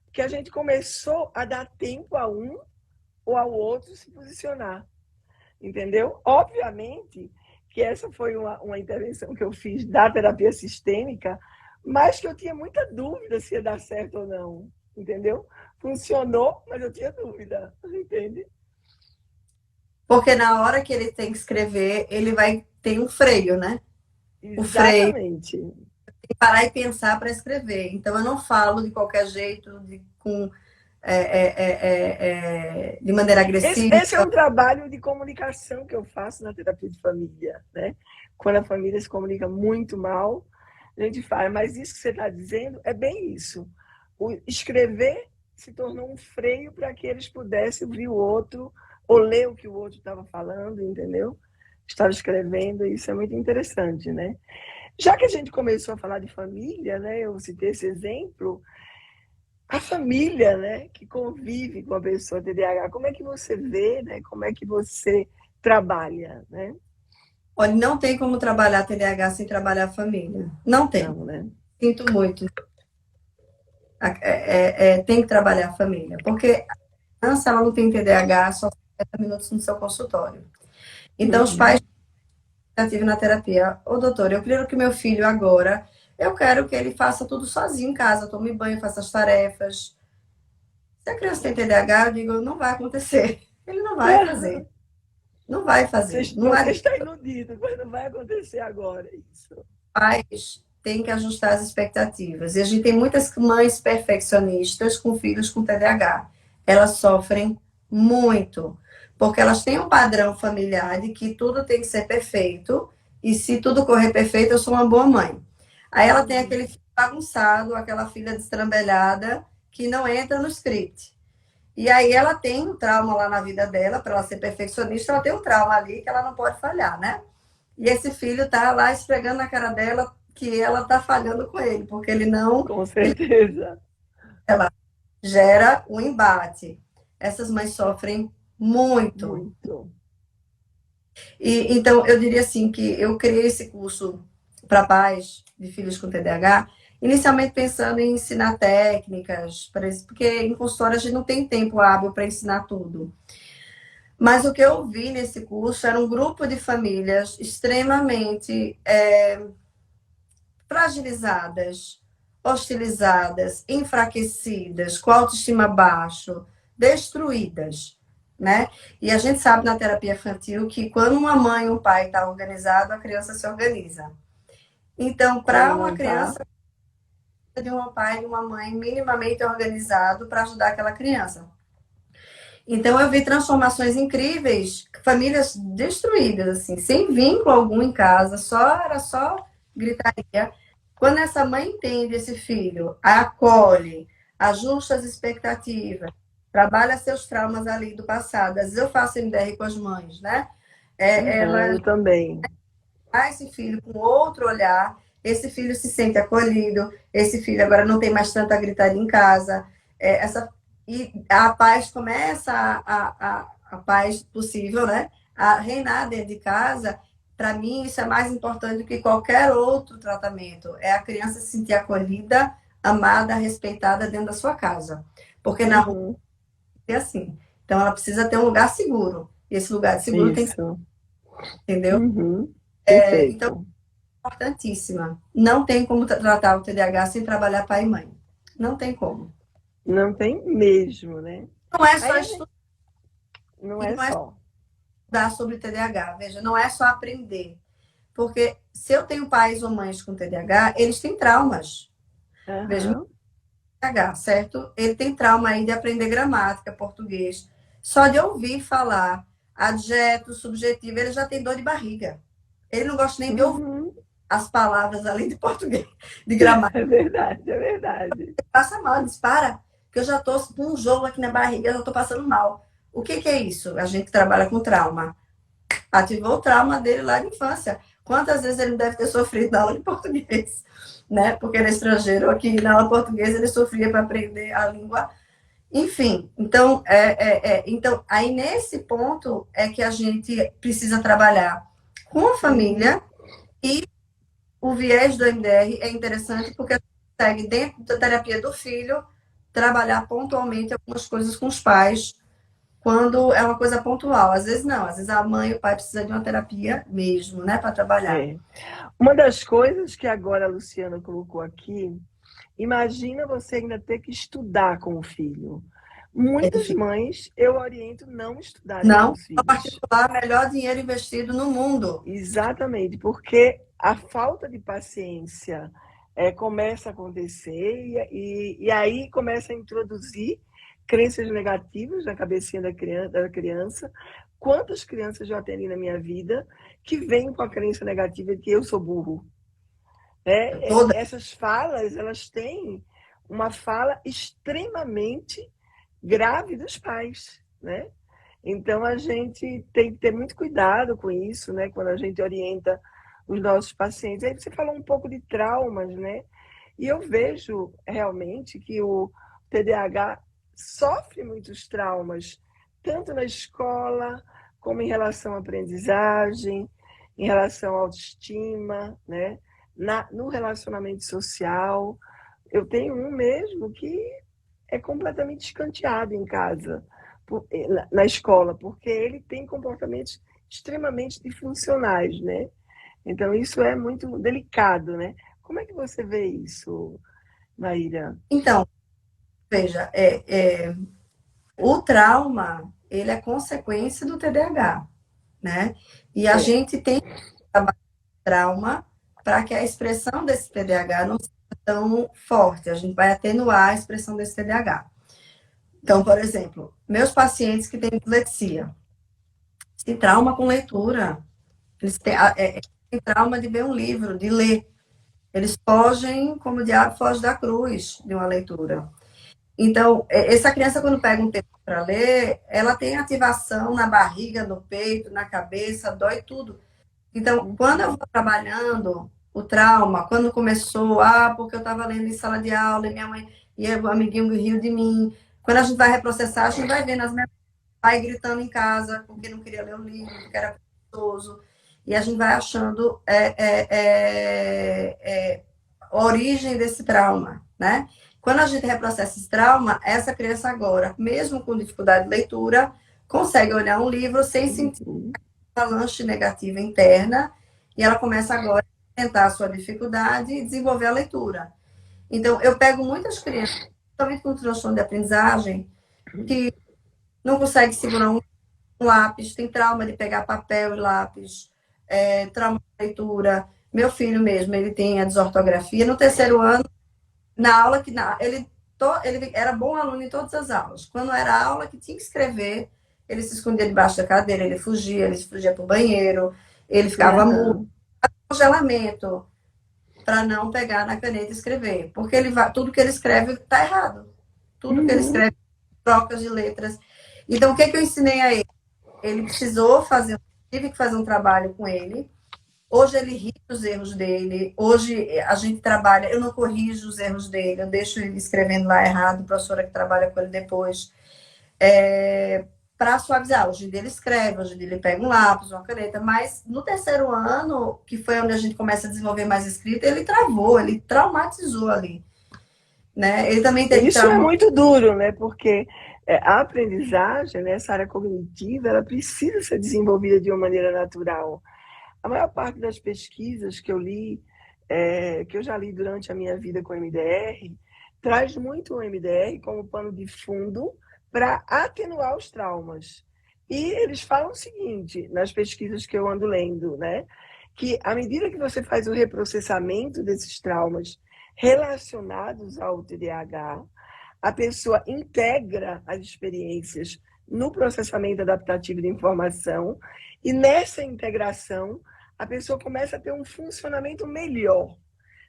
Porque a gente começou a dar tempo a um ou ao outro se posicionar, entendeu? Obviamente que essa foi uma intervenção que eu fiz da terapia sistêmica, mas que eu tinha muita dúvida se ia dar certo ou não, entendeu? Funcionou, mas eu tinha dúvida, entende? Porque na hora que ele tem que escrever, ele vai ter um freio, né? Exatamente. O freio. Tem que parar e pensar para escrever. Então, eu não falo de qualquer jeito, de maneira agressiva. Esse é um trabalho de comunicação que eu faço na terapia de família, né? Quando a família se comunica muito mal, a gente faz. Mas isso que você está dizendo é bem isso. O escrever se tornou um freio para que eles pudessem ouvir o outro ou ler o que o outro estava falando, entendeu? Estava escrevendo, isso é muito interessante, né? Já que a gente começou a falar de família, né? Eu citei esse exemplo, a família, né, que convive com a pessoa TDAH, como é que você vê, né? Como é que você trabalha, né? Olha, não tem como trabalhar TDAH sem trabalhar a família. Não tem. Não, né? Sinto muito. Tem que trabalhar a família. Porque a criança, ela não tem TDAH só 50 minutos no seu consultório. Então, os pais ativo na terapia. Ô, doutor, eu quero que meu filho agora, eu quero que ele faça tudo sozinho em casa, tome banho, faça as tarefas. Se a criança tem TDAH, eu digo, não vai acontecer. Ele não vai fazer. Não vai fazer. Você está iludido, mas não vai acontecer agora isso. Pais têm que ajustar as expectativas. E a gente tem muitas mães perfeccionistas com filhos com TDAH. Elas sofrem muito. Porque elas têm um padrão familiar de que tudo tem que ser perfeito, e se tudo correr perfeito, eu sou uma boa mãe. Aí ela tem aquele filho bagunçado, aquela filha destrambelhada que não entra no script. E aí ela tem um trauma lá na vida dela, para ela ser perfeccionista, ela tem um trauma ali que ela não pode falhar, né? E esse filho tá lá esfregando na cara dela que ela tá falhando com ele, porque ele não, Com certeza. ela gera um embate. Essas mães sofrem muito. Muito. E então eu diria assim que eu criei esse curso para pais de filhos com TDAH, inicialmente pensando em ensinar técnicas, porque em consultório a gente não tem tempo hábil para ensinar tudo. Mas o que eu vi nesse curso era um grupo de famílias extremamente fragilizadas, hostilizadas, enfraquecidas, com autoestima baixo, destruídas, né? E a gente sabe na terapia infantil que quando uma mãe e um pai estão tá organizado, a criança se organiza. Então, para uma criança, de um pai e uma mãe minimamente organizado para ajudar aquela criança. Então, eu vi transformações incríveis, famílias destruídas, assim, sem vínculo algum em casa, era só gritaria. Quando essa mãe entende esse filho, acolhe, ajusta as expectativas, trabalha seus traumas ali do passado. Às vezes eu faço MDR com as mães, né? Ela Eu também. traz esse filho com outro olhar, esse filho se sente acolhido, esse filho agora não tem mais tanta gritaria em casa, e a paz começa, a paz possível, né? A reinar dentro de casa. Para mim, isso é mais importante do que qualquer outro tratamento. É a criança se sentir acolhida, amada, respeitada dentro da sua casa. Porque na rua é assim. Então, ela precisa ter um lugar seguro. E esse lugar seguro tem que ser, Isso. entendeu? Então, Perfeito. importantíssima. Não tem como tratar o TDAH sem trabalhar pai e mãe. Não tem como. Não tem mesmo, né? Não é só Aí, estudar, não e é não é só. estudar sobre TDAH. Veja, não é só aprender. Porque se eu tenho pais ou mães com TDAH, eles têm traumas. Veja, Aham. TDAH, certo? Ele tem trauma aí de aprender gramática, português. Só de ouvir falar adjeto, subjetivo, ele já tem dor de barriga. Ele não gosta nem de ouvir Uhum. as palavras ali de português, de gramática. É verdade, é verdade. Passa mal, diz, para, que eu já tô com um jogo aqui na barriga, eu já tô passando mal. O que que é isso? A gente trabalha com trauma. Ativou o trauma dele lá de infância. Quantas vezes ele deve ter sofrido na aula de português, né? Porque ele é estrangeiro, aqui na aula de português ele sofria para aprender a língua. Enfim, então, então, aí nesse ponto é que a gente precisa trabalhar com a família e o viés do MDR é interessante porque a gente consegue, dentro da terapia do filho, trabalhar pontualmente algumas coisas com os pais, quando é uma coisa pontual. Às vezes não, às vezes a mãe e o pai precisam de uma terapia mesmo, né, para trabalhar. É. Uma das coisas que agora a Luciana colocou aqui, imagina você ainda ter que estudar com o filho. É Muitas difícil. mães eu oriento não estudarem com Não, os a filhos. particular, melhor dinheiro investido no mundo. Exatamente, porque a falta de paciência começa a acontecer e aí começa a introduzir crenças negativas na cabecinha da criança. Quantas crianças eu atendi na minha vida que vêm com a crença negativa de que eu sou burro? Toda. Essas falas, elas têm uma fala extremamente grave dos pais, né? Então a gente tem que ter muito cuidado com isso, né? Quando a gente orienta os nossos pacientes. Aí você falou um pouco de traumas, né? E eu vejo realmente que o TDAH sofre muitos traumas, tanto na escola, como em relação à aprendizagem, em relação à autoestima, né? No relacionamento social. Eu tenho um mesmo que é completamente escanteado em casa, na escola, porque ele tem comportamentos extremamente disfuncionais, né? Então, isso é muito delicado, né? Como é que você vê isso, Maíra? Então, veja, o trauma, ele é consequência do TDAH, né? E a É, gente tem que trabalhar o trauma para que a expressão desse TDAH não seja tão forte. A gente vai atenuar a expressão desse TDAH. Então, por exemplo, meus pacientes que têm dislexia, têm trauma com leitura, eles têm trauma de ver um livro, de ler. Eles fogem como o diabo foge da cruz de uma leitura. Então, essa criança, quando pega um texto para ler, ela tem ativação na barriga, no peito, na cabeça, dói tudo. Então, quando eu vou trabalhando o trauma, quando começou, porque eu estava lendo em sala de aula e minha mãe e o amiguinho riu de mim. Quando a gente vai reprocessar, a gente vai vendo as memórias, vai gritando em casa porque não queria ler o livro, porque era preguiçoso. E a gente vai achando a origem desse trauma, né? Quando a gente reprocessa esse trauma, essa criança agora, mesmo com dificuldade de leitura, consegue olhar um livro sem sentir avalanche negativa interna e ela começa agora a tentar a sua dificuldade e desenvolver a leitura. Então, eu pego muitas crianças, principalmente com transtorno de aprendizagem, que não consegue segurar um lápis, tem trauma de pegar papel e lápis, trauma de leitura. Meu filho mesmo, ele tem a desortografia. No terceiro ano, na aula ele era bom aluno em todas as aulas. Quando era a aula que tinha que escrever, ele se escondia debaixo da cadeira, ele fugia para o banheiro, ele ficava mudo, congelamento, para não pegar na caneta e escrever. Porque tudo que ele escreve está errado. Tudo que ele escreve, trocas de letras. Então, o que eu ensinei a ele? Ele tive que fazer um trabalho com ele. Hoje ele ri dos erros dele. Hoje a gente trabalha, eu não corrijo os erros dele, eu deixo ele escrevendo lá errado, a professora que trabalha com ele depois, para suavizar. Hoje em dia ele escreve, hoje em dia ele pega um lápis, uma caneta, mas no terceiro ano, que foi onde a gente começa a desenvolver mais escrita, ele travou, ele traumatizou ali. Né? Ele também teve Isso é muito duro, né? Porque a aprendizagem, né, essa área cognitiva, ela precisa ser desenvolvida de uma maneira natural. A maior parte das pesquisas que eu li, que eu já li durante a minha vida com o MDR, traz muito o MDR como pano de fundo para atenuar os traumas. E eles falam o seguinte, nas pesquisas que eu ando lendo, né? Que à medida que você faz o reprocessamento desses traumas relacionados ao TDAH, a pessoa integra as experiências no processamento adaptativo de informação e nessa integração a pessoa começa a ter um funcionamento melhor.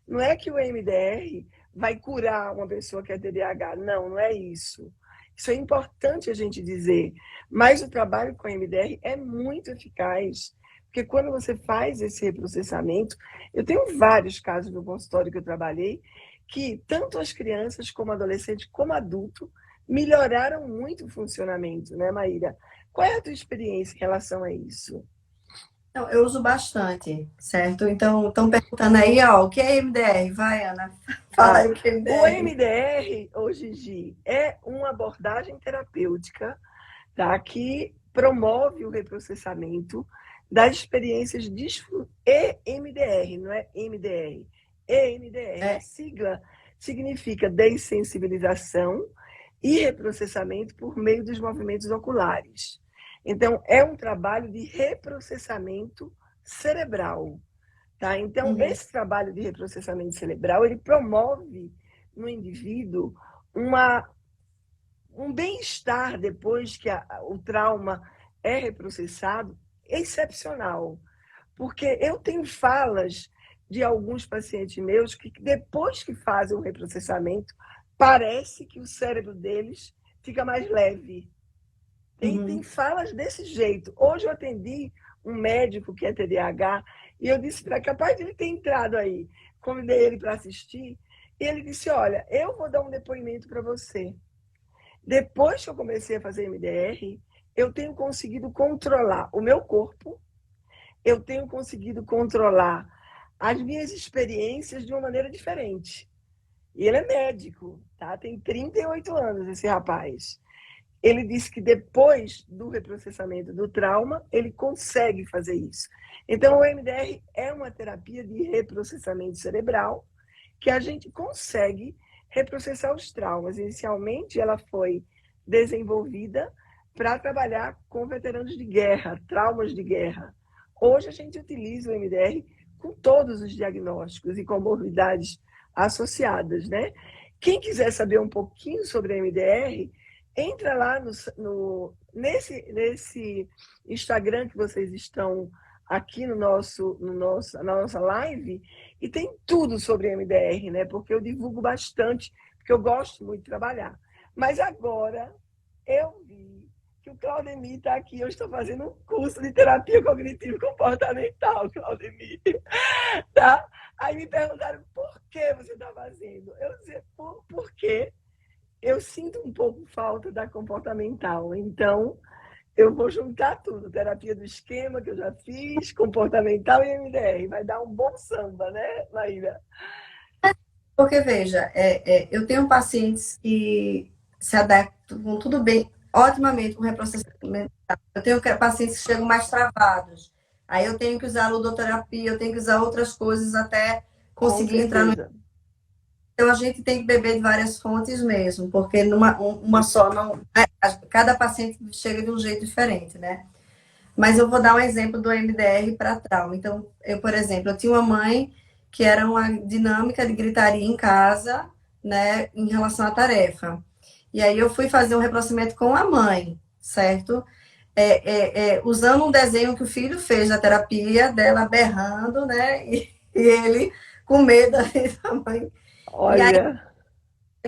Não é que o MDR vai curar uma pessoa que é TDAH, não é isso. Isso é importante a gente dizer, mas o trabalho com o MDR é muito eficaz, porque quando você faz esse reprocessamento, eu tenho vários casos no consultório que eu trabalhei, que tanto as crianças como adolescentes como adulto melhoraram muito o funcionamento, né, Maíra? Qual é a tua experiência em relação a isso? Eu uso bastante, certo? Então, estão perguntando aí, o que é MDR? Vai, Ana, fala aí o que é MDR. O MDR, ô Gigi, é uma abordagem terapêutica, tá, que promove o reprocessamento das experiências de EMDR, não é MDR. EMDR, a sigla significa dessensibilização e reprocessamento por meio dos movimentos oculares. Então, é um trabalho de reprocessamento cerebral. Tá? Então, esse trabalho de reprocessamento cerebral, ele promove no indivíduo um bem-estar depois que o trauma é reprocessado, excepcional. Porque eu tenho falas de alguns pacientes meus que depois que fazem o reprocessamento, parece que o cérebro deles fica mais leve. Tem falas desse jeito. Hoje eu atendi um médico que é TDAH e eu disse para capaz de ele ter entrado aí. Convidei ele para assistir e ele disse, olha, eu vou dar um depoimento para você. Depois que eu comecei a fazer MDR, eu tenho conseguido controlar o meu corpo, eu tenho conseguido controlar as minhas experiências de uma maneira diferente. E ele é médico, tá? Tem 38 anos esse rapaz. Ele disse que depois do reprocessamento do trauma, ele consegue fazer isso. Então, o MDR é uma terapia de reprocessamento cerebral que a gente consegue reprocessar os traumas. Inicialmente, ela foi desenvolvida para trabalhar com veteranos de guerra, traumas de guerra. Hoje, a gente utiliza o MDR com todos os diagnósticos e comorbidades associadas, né? Quem quiser saber um pouquinho sobre o MDR, entra lá nesse Instagram que vocês estão aqui na nossa live, e tem tudo sobre MDR, né? Porque eu divulgo bastante, porque eu gosto muito de trabalhar. Mas agora eu vi que o Claudemir está aqui. Eu estou fazendo um curso de terapia cognitivo comportamental, Claudemir. Tá? Aí me perguntaram por que você está fazendo. Eu disse, porque eu sinto um pouco falta da comportamental. Então, eu vou juntar tudo. Terapia do esquema, que eu já fiz, comportamental e MDR. Vai dar um bom samba, né, Maíra? Porque, veja, eu tenho pacientes que se adaptam com tudo bem, otimamente com reprocessamento. Eu tenho pacientes que chegam mais travados. Aí eu tenho que usar a ludoterapia, eu tenho que usar outras coisas até Com conseguir entrar no. certeza. Então a gente tem que beber de várias fontes mesmo, porque uma só não. Cada paciente chega de um jeito diferente, né? Mas eu vou dar um exemplo do MDR para trauma. Então, eu, por exemplo, eu tinha uma mãe que era uma dinâmica de gritaria em casa, né, em relação à tarefa. E aí eu fui fazer um reprocessamento com a mãe, certo? Usando um desenho que o filho fez da terapia, dela berrando, né? E ele com medo da mãe. E aí Olha,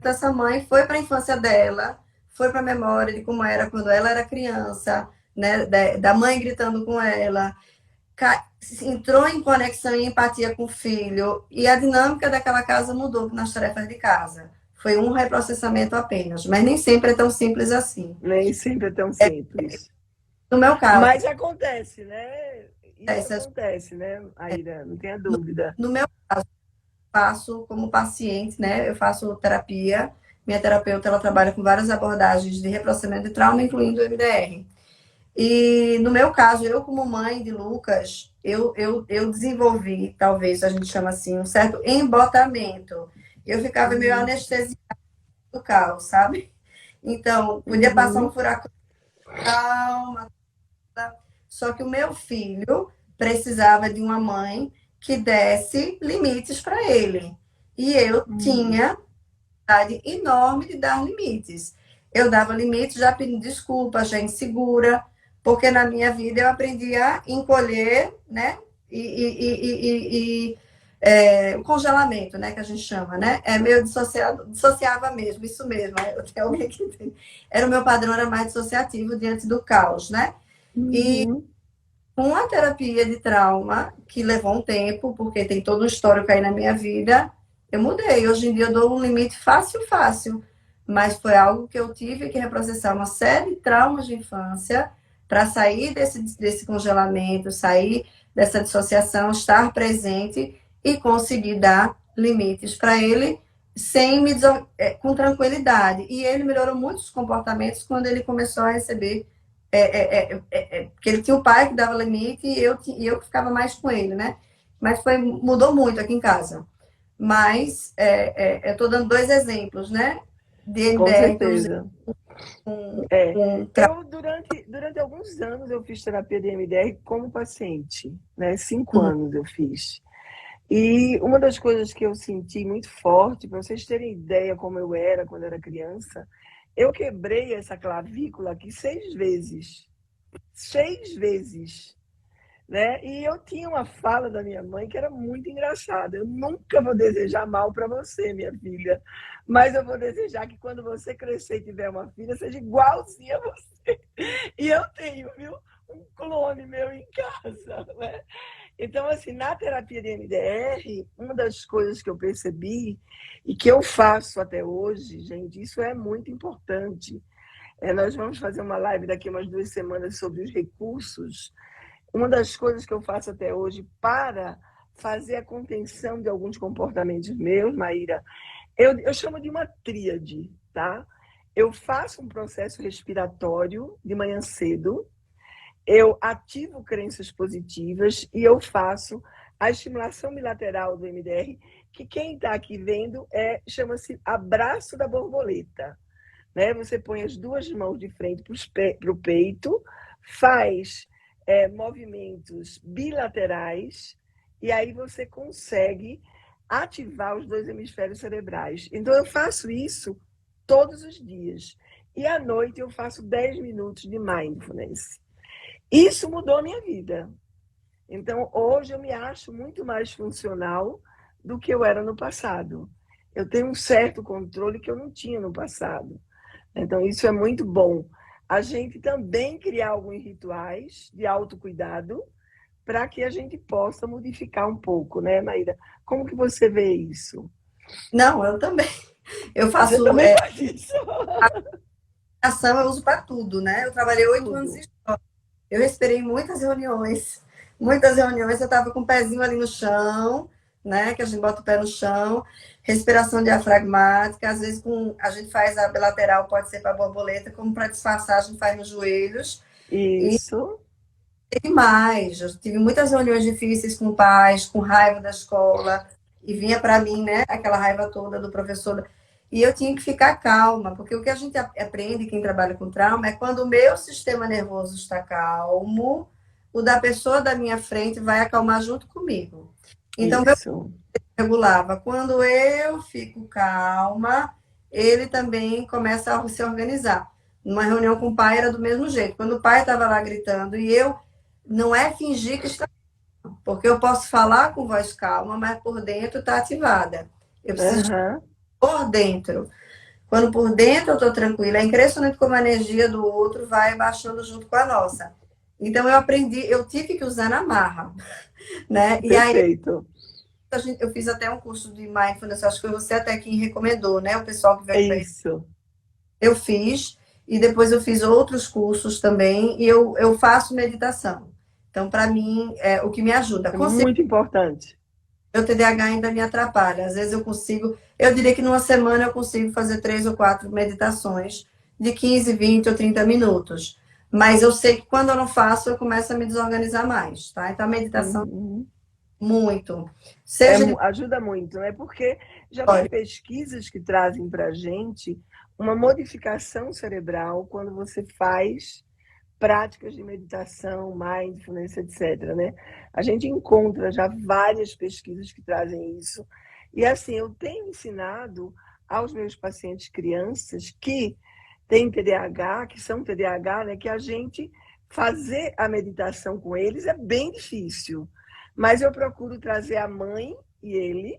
essa mãe foi para a infância dela, foi para a memória de como era quando ela era criança, né? Da mãe gritando com ela, entrou em conexão e empatia com o filho, e a dinâmica daquela casa mudou nas tarefas de casa. Foi um reprocessamento apenas, mas nem sempre é tão simples assim. nem sempre é tão simples. No meu caso, Mas acontece, né? Isso acontece, né, Aira? Não tenha dúvida. no meu caso, faço como paciente, né? Eu faço terapia. Minha terapeuta, ela trabalha com várias abordagens de reprocessamento de trauma, incluindo o MDR. E no meu caso, eu como mãe de Lucas, eu desenvolvi, talvez a gente chama assim, um certo embotamento. Eu ficava meio anestesiada do caos, sabe? Então, podia passar um furacão, calma. Só que o meu filho precisava de uma mãe que desse limites para ele. E eu tinha vontade enorme de dar limites. Eu dava limites já pedindo desculpa, já insegura, porque na minha vida eu aprendi a encolher, né? O congelamento, né? Que a gente chama, né? É meio dissociava mesmo, isso mesmo. Eu tenho alguém que tem. Era o meu padrão, era mais dissociativo diante do caos, né? E com a terapia de trauma, que levou um tempo, porque tem todo um histórico aí na minha vida, eu mudei. Hoje em dia eu dou um limite fácil, fácil. Mas foi algo que eu tive que reprocessar uma série de traumas de infância para sair desse congelamento, sair dessa dissociação, estar presente e conseguir dar limites para ele com tranquilidade. E ele melhorou muitos comportamentos quando ele começou a receber porque ele tinha o pai que dava limite e eu que ficava mais com ele, né? Mas mudou muito aqui em casa. Mas eu estou dando dois exemplos, né? De Com MDR que eu usei certeza. com, Durante alguns anos eu fiz terapia de MDR como paciente, né? 5 Uhum. anos eu fiz. E uma das coisas que eu senti muito forte, para vocês terem ideia como eu era quando era criança, eu quebrei essa clavícula aqui 6 vezes. 6 vezes. Né? E eu tinha uma fala da minha mãe que era muito engraçada. Eu nunca vou desejar mal para você, minha filha, mas eu vou desejar que quando você crescer e tiver uma filha, seja igualzinha a você. E eu tenho, viu, um clone meu em casa, né? Então, assim, na terapia de MDR, uma das coisas que eu percebi e que eu faço até hoje, gente, isso é muito importante. Nós vamos fazer uma live daqui a umas 2 semanas sobre os recursos. Uma das coisas que eu faço até hoje para fazer a contenção de alguns comportamentos meus, Maíra, eu chamo de uma tríade, tá? Eu faço um processo respiratório de manhã cedo, eu ativo crenças positivas e eu faço a estimulação bilateral do MDR, que quem está aqui vendo chama-se abraço da borboleta. Né? Você põe as 2 mãos de frente para o peito, faz movimentos bilaterais e aí você consegue ativar os 2 hemisférios cerebrais. Então, eu faço isso todos os dias. E à noite eu faço 10 minutos de mindfulness. Isso mudou a minha vida. Então, hoje eu me acho muito mais funcional do que eu era no passado. Eu tenho um certo controle que eu não tinha no passado. Então, isso é muito bom. A gente também criar alguns rituais de autocuidado para que a gente possa modificar um pouco, né, Maíra? Como que você vê isso? Não, eu também. Eu Você faço também faz isso? ação, eu uso para tudo, né? Eu trabalhei 8 anos em Tudo. escola. Eu esperei muitas reuniões. Muitas reuniões, eu estava com o pezinho ali no chão, né? Que a gente bota o pé no chão, respiração diafragmática, às vezes a gente faz a bilateral, pode ser para borboleta, como para disfarçar, a gente faz nos joelhos. E Isso. tem mais. Eu tive muitas reuniões difíceis com pais, com raiva da escola, e vinha para mim, né? Aquela raiva toda do professor. E eu tinha que ficar calma, porque o que a gente aprende, quem trabalha com trauma, é quando o meu sistema nervoso está calmo, o da pessoa da minha frente vai acalmar junto comigo. Então, meu Isso. regulava. Quando eu fico calma, ele também começa a se organizar. Numa reunião com o pai era do mesmo jeito. Quando o pai estava lá gritando e eu não é fingir que está, porque eu posso falar com voz calma, mas por dentro está ativada. Eu preciso de Aham. por dentro. Quando por dentro eu estou tranquila, é impressionante como a energia do outro vai baixando junto com a nossa. Então eu aprendi, eu tive que usar na marra, né? E aí Perfeito. eu fiz até um curso de mindfulness, acho que foi você até quem recomendou, né? O pessoal que É veio para isso. eu fiz e depois eu fiz outros cursos também e eu faço meditação. Então, para mim, é o que me ajuda. É Com certeza, muito importante. o TDAH ainda me atrapalha. Às vezes eu consigo, eu diria que numa semana eu consigo fazer 3 ou 4 meditações de 15, 20 ou 30 minutos. Mas eu sei que quando eu não faço, eu começo a me desorganizar mais, tá? Então, a meditação, Uhum. muito. Seja de Ajuda muito, né? Porque já tem pesquisas que trazem para a gente uma modificação cerebral quando você faz práticas de meditação, mindfulness, etc, né? A gente encontra já várias pesquisas que trazem isso. E assim, eu tenho ensinado aos meus pacientes crianças que têm TDAH, que são TDAH, né, que a gente fazer a meditação com eles é bem difícil. Mas eu procuro trazer a mãe e ele,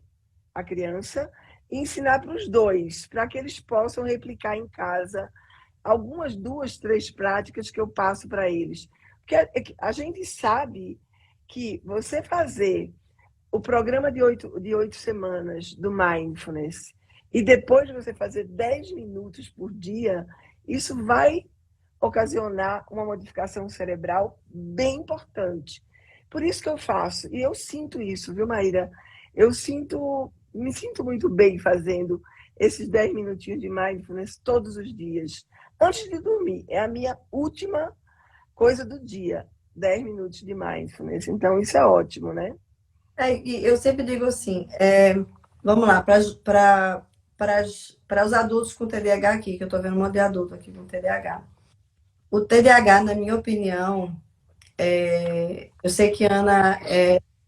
a criança, e ensinar para os dois, para que eles possam replicar em casa algumas 2, 3 práticas que eu passo para eles. Porque a gente sabe que você fazer o programa de oito semanas do Mindfulness e depois você fazer 10 minutos por dia, isso vai ocasionar uma modificação cerebral bem importante. Por isso que eu faço. E eu sinto isso, viu, Maíra? Me sinto muito bem fazendo esses 10 minutinhos de mindfulness todos os dias. Antes de dormir, é a minha última coisa do dia. 10 minutos de mindfulness. Então, isso é ótimo, né? E eu sempre digo assim, vamos lá, para os adultos com TDAH aqui, que eu estou vendo um monte de adulto aqui com TDAH. O TDAH, na minha opinião, eu sei que Ana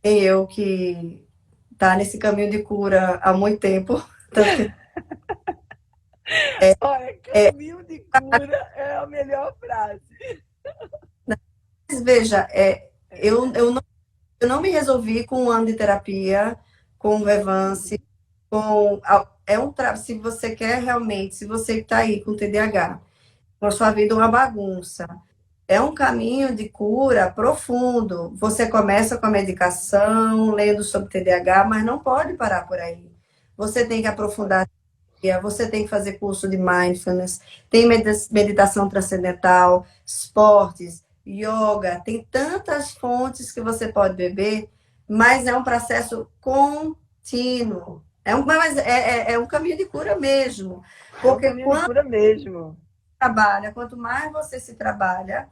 e eu que está nesse caminho de cura há muito tempo. Tanto que, Olha, caminho de cura é a melhor frase. mas veja, eu não me resolvi com um ano de terapia, com o Vevance, se você quer realmente, se você está aí com TDAH, com a sua vida uma bagunça, é um caminho de cura profundo. Você começa com a medicação, lendo sobre TDAH, mas não pode parar por aí. Você tem que aprofundar, você tem que fazer curso de mindfulness, tem meditação transcendental, esportes, yoga, tem tantas fontes que você pode beber, mas é um processo contínuo. É um caminho de cura mesmo. É um Porque caminho de cura mesmo. quanto mais você se trabalha,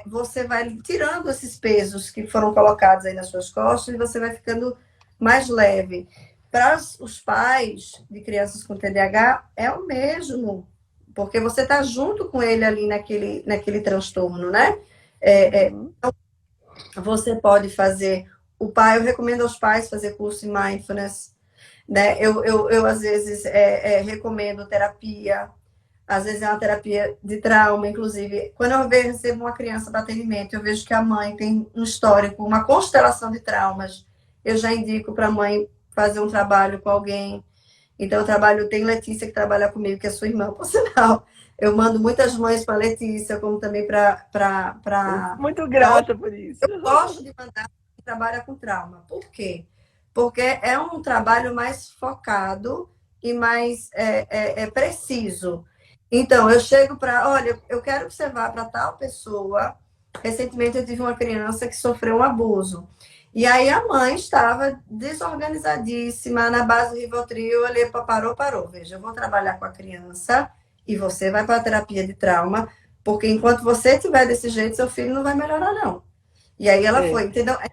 você vai tirando esses pesos que foram colocados aí nas suas costas e você vai ficando mais leve. Para os pais de crianças com TDAH, é o mesmo, porque você está junto com ele ali naquele transtorno, né? Uhum. Você pode fazer. Eu recomendo aos pais fazer curso de mindfulness, né? Eu às vezes, recomendo terapia. Às vezes é uma terapia de trauma, inclusive. Quando eu recebo uma criança para atendimento, eu vejo que a mãe tem um histórico, uma constelação de traumas. Eu já indico para a mãe fazer um trabalho com alguém. Então, eu trabalho, tem Letícia que trabalha comigo, que é sua irmã, por sinal. Eu mando muitas mães para Letícia, como também para Muito grata por isso. gosto de mandar quem trabalha com trauma. Por quê? Porque é um trabalho mais focado e mais preciso. Então, eu chego para, olha, eu quero que você vá para tal pessoa. Recentemente eu tive uma criança que sofreu um abuso. E aí a mãe estava desorganizadíssima na base do Rivotril. Ele parou. Veja, eu vou trabalhar com a criança e você vai para a terapia de trauma, porque enquanto você estiver desse jeito, seu filho não vai melhorar, não. E aí ela foi, entendeu? É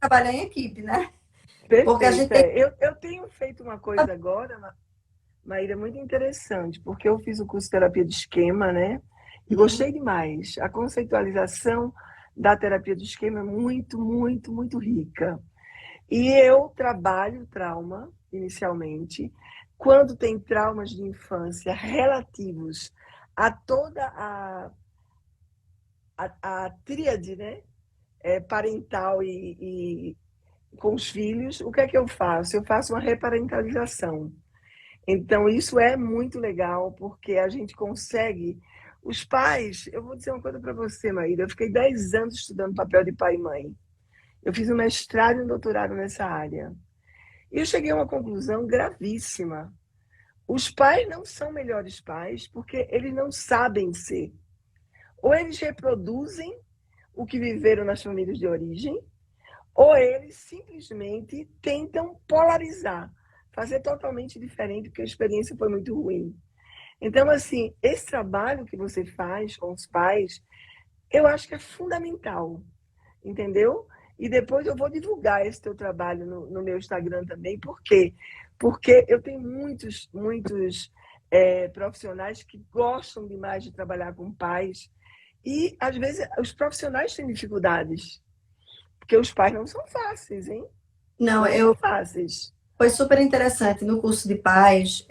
trabalhar em equipe, né? Porque a gente Perfeito. tem. Eu tenho feito uma coisa agora, Maíra, muito interessante, porque eu fiz o curso de terapia de esquema, né? E gostei demais. A conceitualização da terapia de esquema é muito, muito, muito rica. E eu trabalho trauma, inicialmente, quando tem traumas de infância relativos a toda a tríade, né? Parental e com os filhos, o que é que eu faço? Eu faço uma reparentalização. Então, isso é muito legal, porque a gente consegue. Os pais, eu vou dizer uma coisa para você, Maíra, eu fiquei 10 anos estudando papel de pai e mãe. Eu fiz um mestrado e um doutorado nessa área. E eu cheguei a uma conclusão gravíssima. Os pais não são melhores pais porque eles não sabem ser. Ou eles reproduzem o que viveram nas famílias de origem, ou eles simplesmente tentam polarizar, fazer totalmente diferente, porque a experiência foi muito ruim. Então, assim, esse trabalho que você faz com os pais, eu acho que é fundamental, entendeu? E depois eu vou divulgar esse teu trabalho no meu Instagram também. Por quê? Porque eu tenho muitos profissionais que gostam demais de trabalhar com pais e, às vezes, os profissionais têm dificuldades, porque os pais não são fáceis, hein? Não, Não são fáceis. foi super interessante. No curso de pais,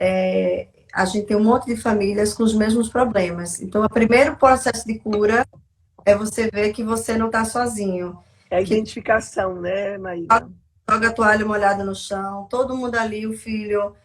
a gente tem um monte de famílias com os mesmos problemas. Então, o primeiro processo de cura é você ver que você não está sozinho. É a Que identificação, né, Maíra? joga a toalha molhada no chão, todo mundo ali, o filho,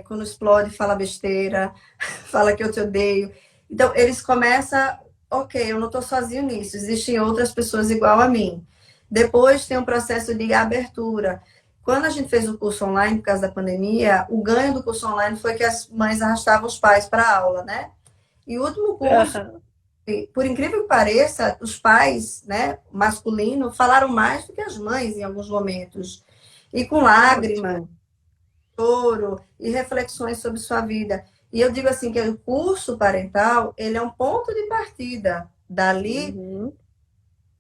quando explode, fala besteira, fala que eu te odeio. Então, eles começam, ok, eu não estou sozinho nisso, existem outras pessoas igual a mim. Depois tem um processo de abertura. Quando a gente fez o curso online, por causa da pandemia, o ganho do curso online foi que as mães arrastavam os pais para a aula, né? E o último curso, por incrível que pareça, os pais, né, masculinos, falaram mais do que as mães em alguns momentos. E com lágrimas, Ótimo. choro e reflexões sobre sua vida. E eu digo assim que o curso parental, ele é um ponto de partida dali Uhum.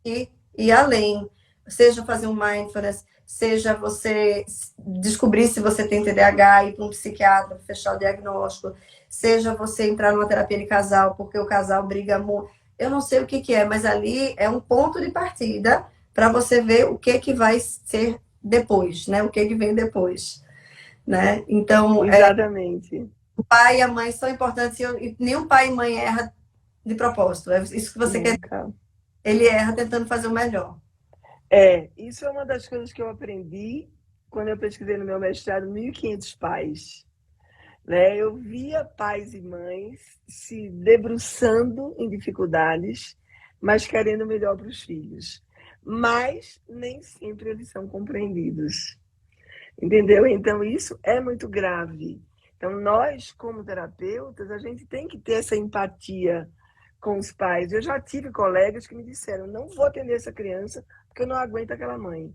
e além. Seja fazer um mindfulness, seja você descobrir se você tem TDAH, ir para um psiquiatra, fechar o diagnóstico, seja você entrar numa terapia de casal, porque o casal briga muito. Eu não sei o que é, mas ali é um ponto de partida para você ver o que vai ser depois, né? O que vem depois, né? Então, Exatamente. o pai e a mãe são importantes e nenhum pai e mãe erra de propósito. É isso que você quer. Nunca. Ele erra tentando fazer o melhor. Isso é uma das coisas que eu aprendi quando eu pesquisei no meu mestrado 1.500 pais. Né? Eu via pais e mães se debruçando em dificuldades, mas querendo o melhor para os filhos. Mas nem sempre eles são compreendidos. Entendeu? Então, isso é muito grave. Então, nós, como terapeutas, a gente tem que ter essa empatia com os pais. Eu já tive colegas que me disseram: não vou atender essa criança porque eu não aguento aquela mãe.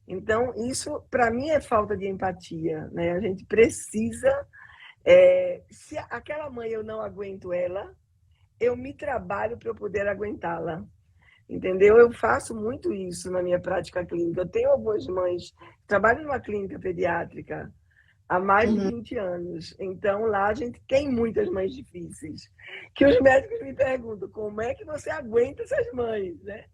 Então, isso, para mim, é falta de empatia. Né? A gente precisa. Se aquela mãe eu não aguento ela, eu me trabalho para eu poder aguentá-la. Entendeu? Eu faço muito isso na minha prática clínica. Eu tenho algumas mães, trabalho numa clínica pediátrica há mais de 20 anos. Então, lá a gente tem muitas mães difíceis. Que os médicos me perguntam, como é que você aguenta essas mães, né?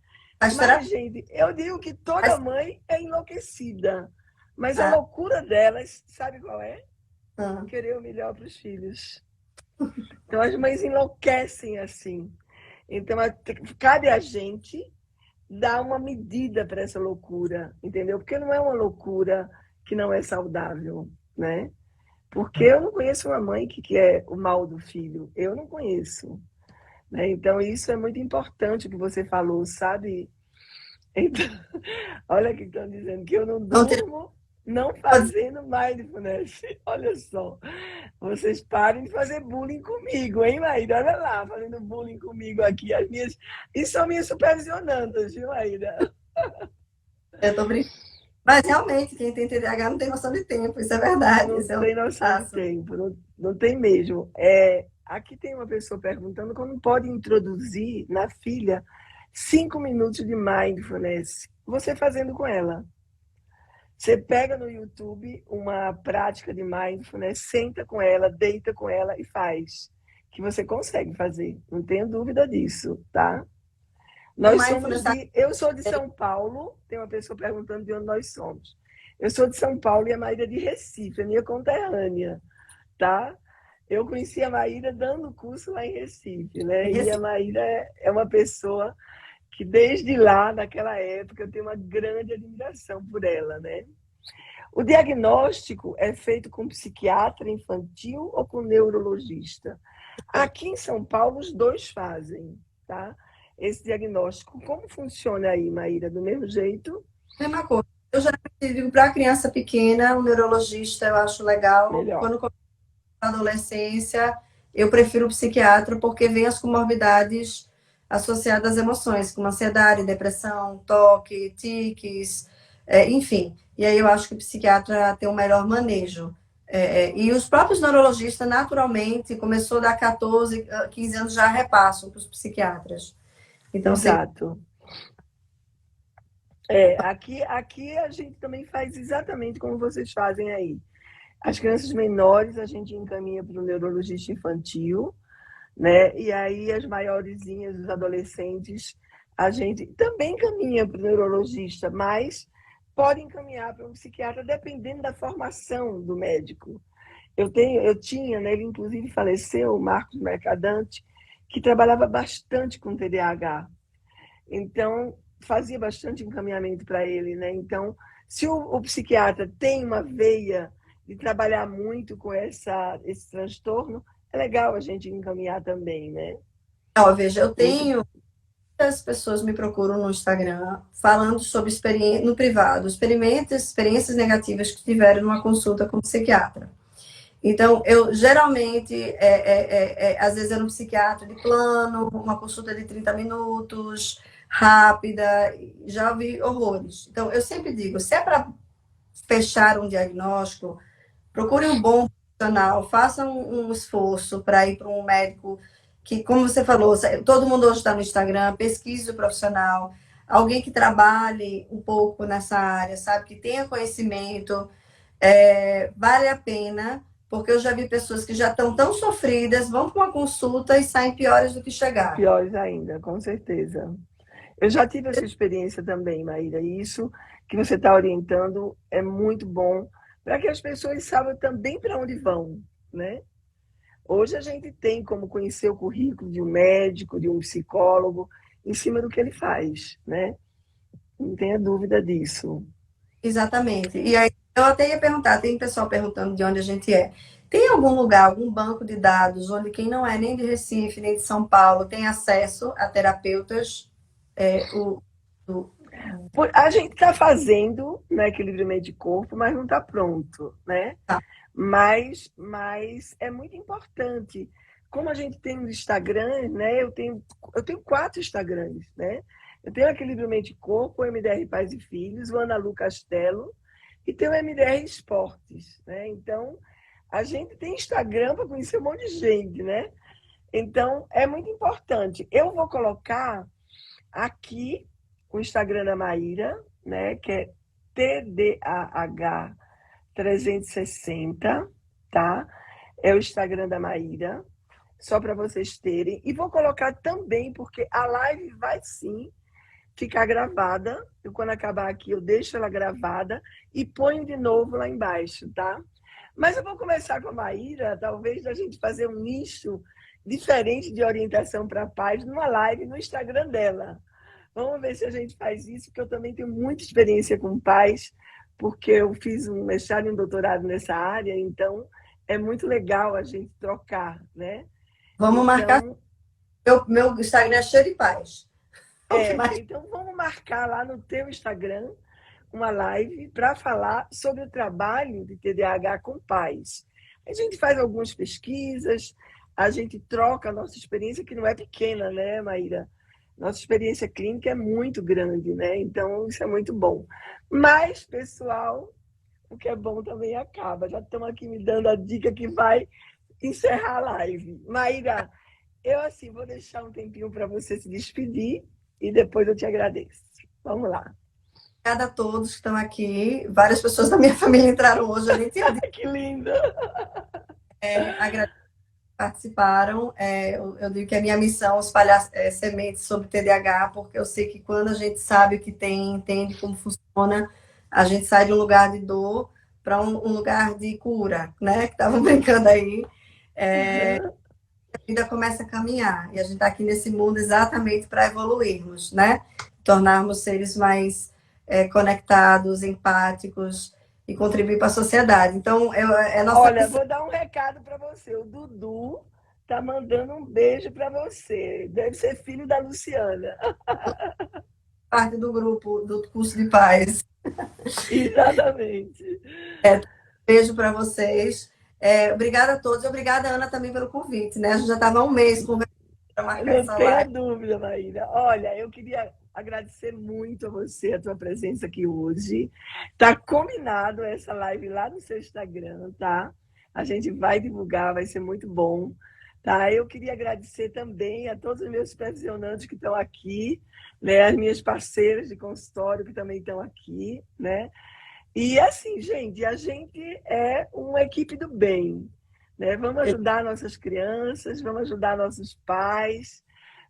Mas, gente, eu digo que toda mãe é enlouquecida. Mas a loucura delas, sabe qual é? Querer o melhor para os filhos. Então, as mães enlouquecem assim. Então, cabe a gente dar uma medida para essa loucura, entendeu? Porque não é uma loucura que não é saudável, né? Porque eu não conheço uma mãe que quer o mal do filho. Eu não conheço, né? Então, isso é muito importante o que você falou, sabe? Então, olha que estão dizendo que eu não Não ter durmo não fazendo mindfulness. Olha só. Vocês parem de fazer bullying comigo, hein, Maíra? Olha lá, fazendo bullying comigo aqui. As minhas... E são minhas supervisionandas, viu, Maíra? eu tô brincando. Mas realmente, quem tem TDAH não tem noção de tempo, isso é verdade. Não Isso é um tem noção de passo. tempo, não tem mesmo. Aqui tem uma pessoa perguntando como pode introduzir na filha 5 minutos de mindfulness. Você fazendo com ela. Você pega no YouTube uma prática de mindfulness, senta com ela, deita com ela e faz. Que você consegue fazer, não tenho dúvida disso, tá? O Nós somos mindfulness de. Eu sou de São Paulo, tem uma pessoa perguntando de onde nós somos. Eu sou de São Paulo e a Maíra é de Recife, é minha conterrânea, tá? Eu conheci a Maíra dando curso lá em Recife, né? E a Maíra é uma pessoa que desde lá, naquela época, eu tenho uma grande admiração por ela, né? O diagnóstico é feito com psiquiatra infantil ou com neurologista? Aqui em São Paulo, os dois fazem, tá? Esse diagnóstico. Como funciona aí, Maíra? Do mesmo jeito? mesma coisa. Eu já digo para criança pequena, o neurologista eu acho legal. Melhor. Quando começa a adolescência, eu prefiro o psiquiatra porque vem as comorbidades associadas às emoções, como ansiedade, depressão, toque, tiques, enfim. E aí eu acho que o psiquiatra tem um melhor manejo. E os próprios neurologistas, naturalmente, começou a dar 14, 15 anos, já repassam para os psiquiatras. Então, sempre Exato. Aqui a gente também faz exatamente como vocês fazem aí. As crianças menores a gente encaminha para o neurologista infantil, né? E aí as maiorzinhas, os adolescentes, a gente também encaminha para o neurologista, mas pode encaminhar para um psiquiatra dependendo da formação do médico. Eu tinha, né, ele inclusive faleceu, o Marcos Mercadante, que trabalhava bastante com TDAH. Então, fazia bastante encaminhamento para ele, né? Então, se o psiquiatra tem uma veia de trabalhar muito com esse transtorno, é legal a gente encaminhar também, né? Ó, veja, eu Muito. tenho muitas pessoas me procuram no Instagram falando sobre experiência no privado, experiências negativas que tiveram numa consulta com o psiquiatra. Então, eu geralmente, às vezes é no psiquiatra de plano, uma consulta de 30 minutos, rápida, já vi horrores. Então, eu sempre digo, se é para fechar um diagnóstico, procure um bom profissional, faça um esforço para ir para um médico que, como você falou, todo mundo hoje está no Instagram, pesquise o profissional, alguém que trabalhe um pouco nessa área, sabe, que tenha conhecimento, vale a pena, porque eu já vi pessoas que já estão tão sofridas, vão para uma consulta e saem piores do que chegaram. Piores ainda, com certeza. Eu já tive essa experiência também, Maíra, e isso que você está orientando é muito bom para que as pessoas saibam também para onde vão, né? Hoje a gente tem como conhecer o currículo de um médico, de um psicólogo, em cima do que ele faz, né? Não tenha dúvida disso. Exatamente. E aí, eu até ia perguntar, tem pessoal perguntando de onde a gente é. Tem algum lugar, algum banco de dados, onde quem não é nem de Recife, nem de São Paulo, tem acesso a terapeutas? O... A gente está fazendo, né, equilibramento de corpo, mas não está pronto, né? Tá. Mas é muito importante. Como a gente tem os Instagrams, né? Eu tenho 4 Instagrams, né? Eu tenho Equilíbrio Mente e Corpo, o MDR Pais e Filhos, o Ana Lu Castelo e tem o MDR Esportes, né? Então, a gente tem Instagram para conhecer um monte de gente, né? Então, é muito importante. Eu vou colocar aqui o Instagram da Maíra, né? Que é TDAH 360, tá? É o Instagram da Maíra, só para vocês terem. E vou colocar também, porque a live vai sim ficar gravada. Eu, quando acabar aqui, eu deixo ela gravada e ponho de novo lá embaixo, tá? Mas eu vou começar com a Maíra, talvez a gente fazer um nicho diferente de orientação para pais numa live no Instagram dela. Vamos ver se a gente faz isso, porque eu também tenho muita experiência com pais, porque eu fiz um mestrado e um doutorado nessa área, então é muito legal a gente trocar, né? Vamos marcar. Então, Meu Instagram é cheio de paz. O que mais? então vamos marcar lá no teu Instagram uma live para falar sobre o trabalho de TDAH com pais. A gente faz algumas pesquisas, a gente troca a nossa experiência, que não é pequena, né, Maíra? Nossa experiência clínica é muito grande, né? Então, isso é muito bom. Mas, pessoal, o que é bom também acaba. Já estão aqui me dando a dica que vai encerrar a live. Maíra, eu assim vou deixar um tempinho para você se despedir e depois eu te agradeço. Vamos lá. Obrigada a todos que estão aqui. Várias pessoas da minha família entraram hoje, eu nem tinha dito. Que linda! Agradeço que participaram. Eu digo que é minha missão espalhar sementes sobre TDAH, porque eu sei que quando a gente sabe o que tem, entende como funciona, a gente sai de um lugar de dor para um lugar de cura, né? Que estavam brincando aí. A vida começa a caminhar. E a gente está aqui nesse mundo exatamente para evoluirmos, né? Tornarmos seres mais conectados, empáticos e contribuir para a sociedade. Então, nossa Olha, missão. vou dar um recado para você. O Dudu tá mandando um beijo para você. Deve ser filho da Luciana. Parte do grupo do curso de paz. Exatamente. Beijo para vocês. Obrigada a todos. Obrigada, Ana, também pelo convite, né? A gente já estava há um mês conversando para marcar Não essa tenha live. dúvida, Maíra. Olha, eu queria agradecer muito a você, a tua presença aqui hoje. Tá combinado essa live lá no seu Instagram, tá? A gente vai divulgar, vai ser muito bom. Tá? Eu queria agradecer também a todos os meus supervisionantes que estão aqui, né? As minhas parceiras de consultório que também estão aqui, né? E assim, gente, a gente é uma equipe do bem, né? Vamos ajudar nossas crianças, vamos ajudar nossos pais,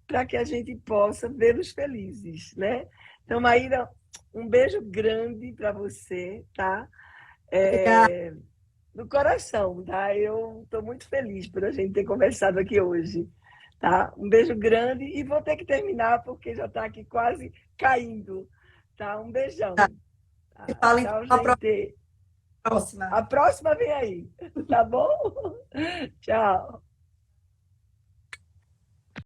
para que a gente possa vê-los felizes, né? Então, Maíra, um beijo grande para você, tá? Obrigada. Do coração, tá? Eu estou muito feliz por a gente ter conversado aqui hoje, tá? Um beijo grande e vou ter que terminar porque já está aqui quase caindo, tá? Um beijão. E fala então Tchau, a gente. próxima. A próxima vem aí, tá bom? Tchau.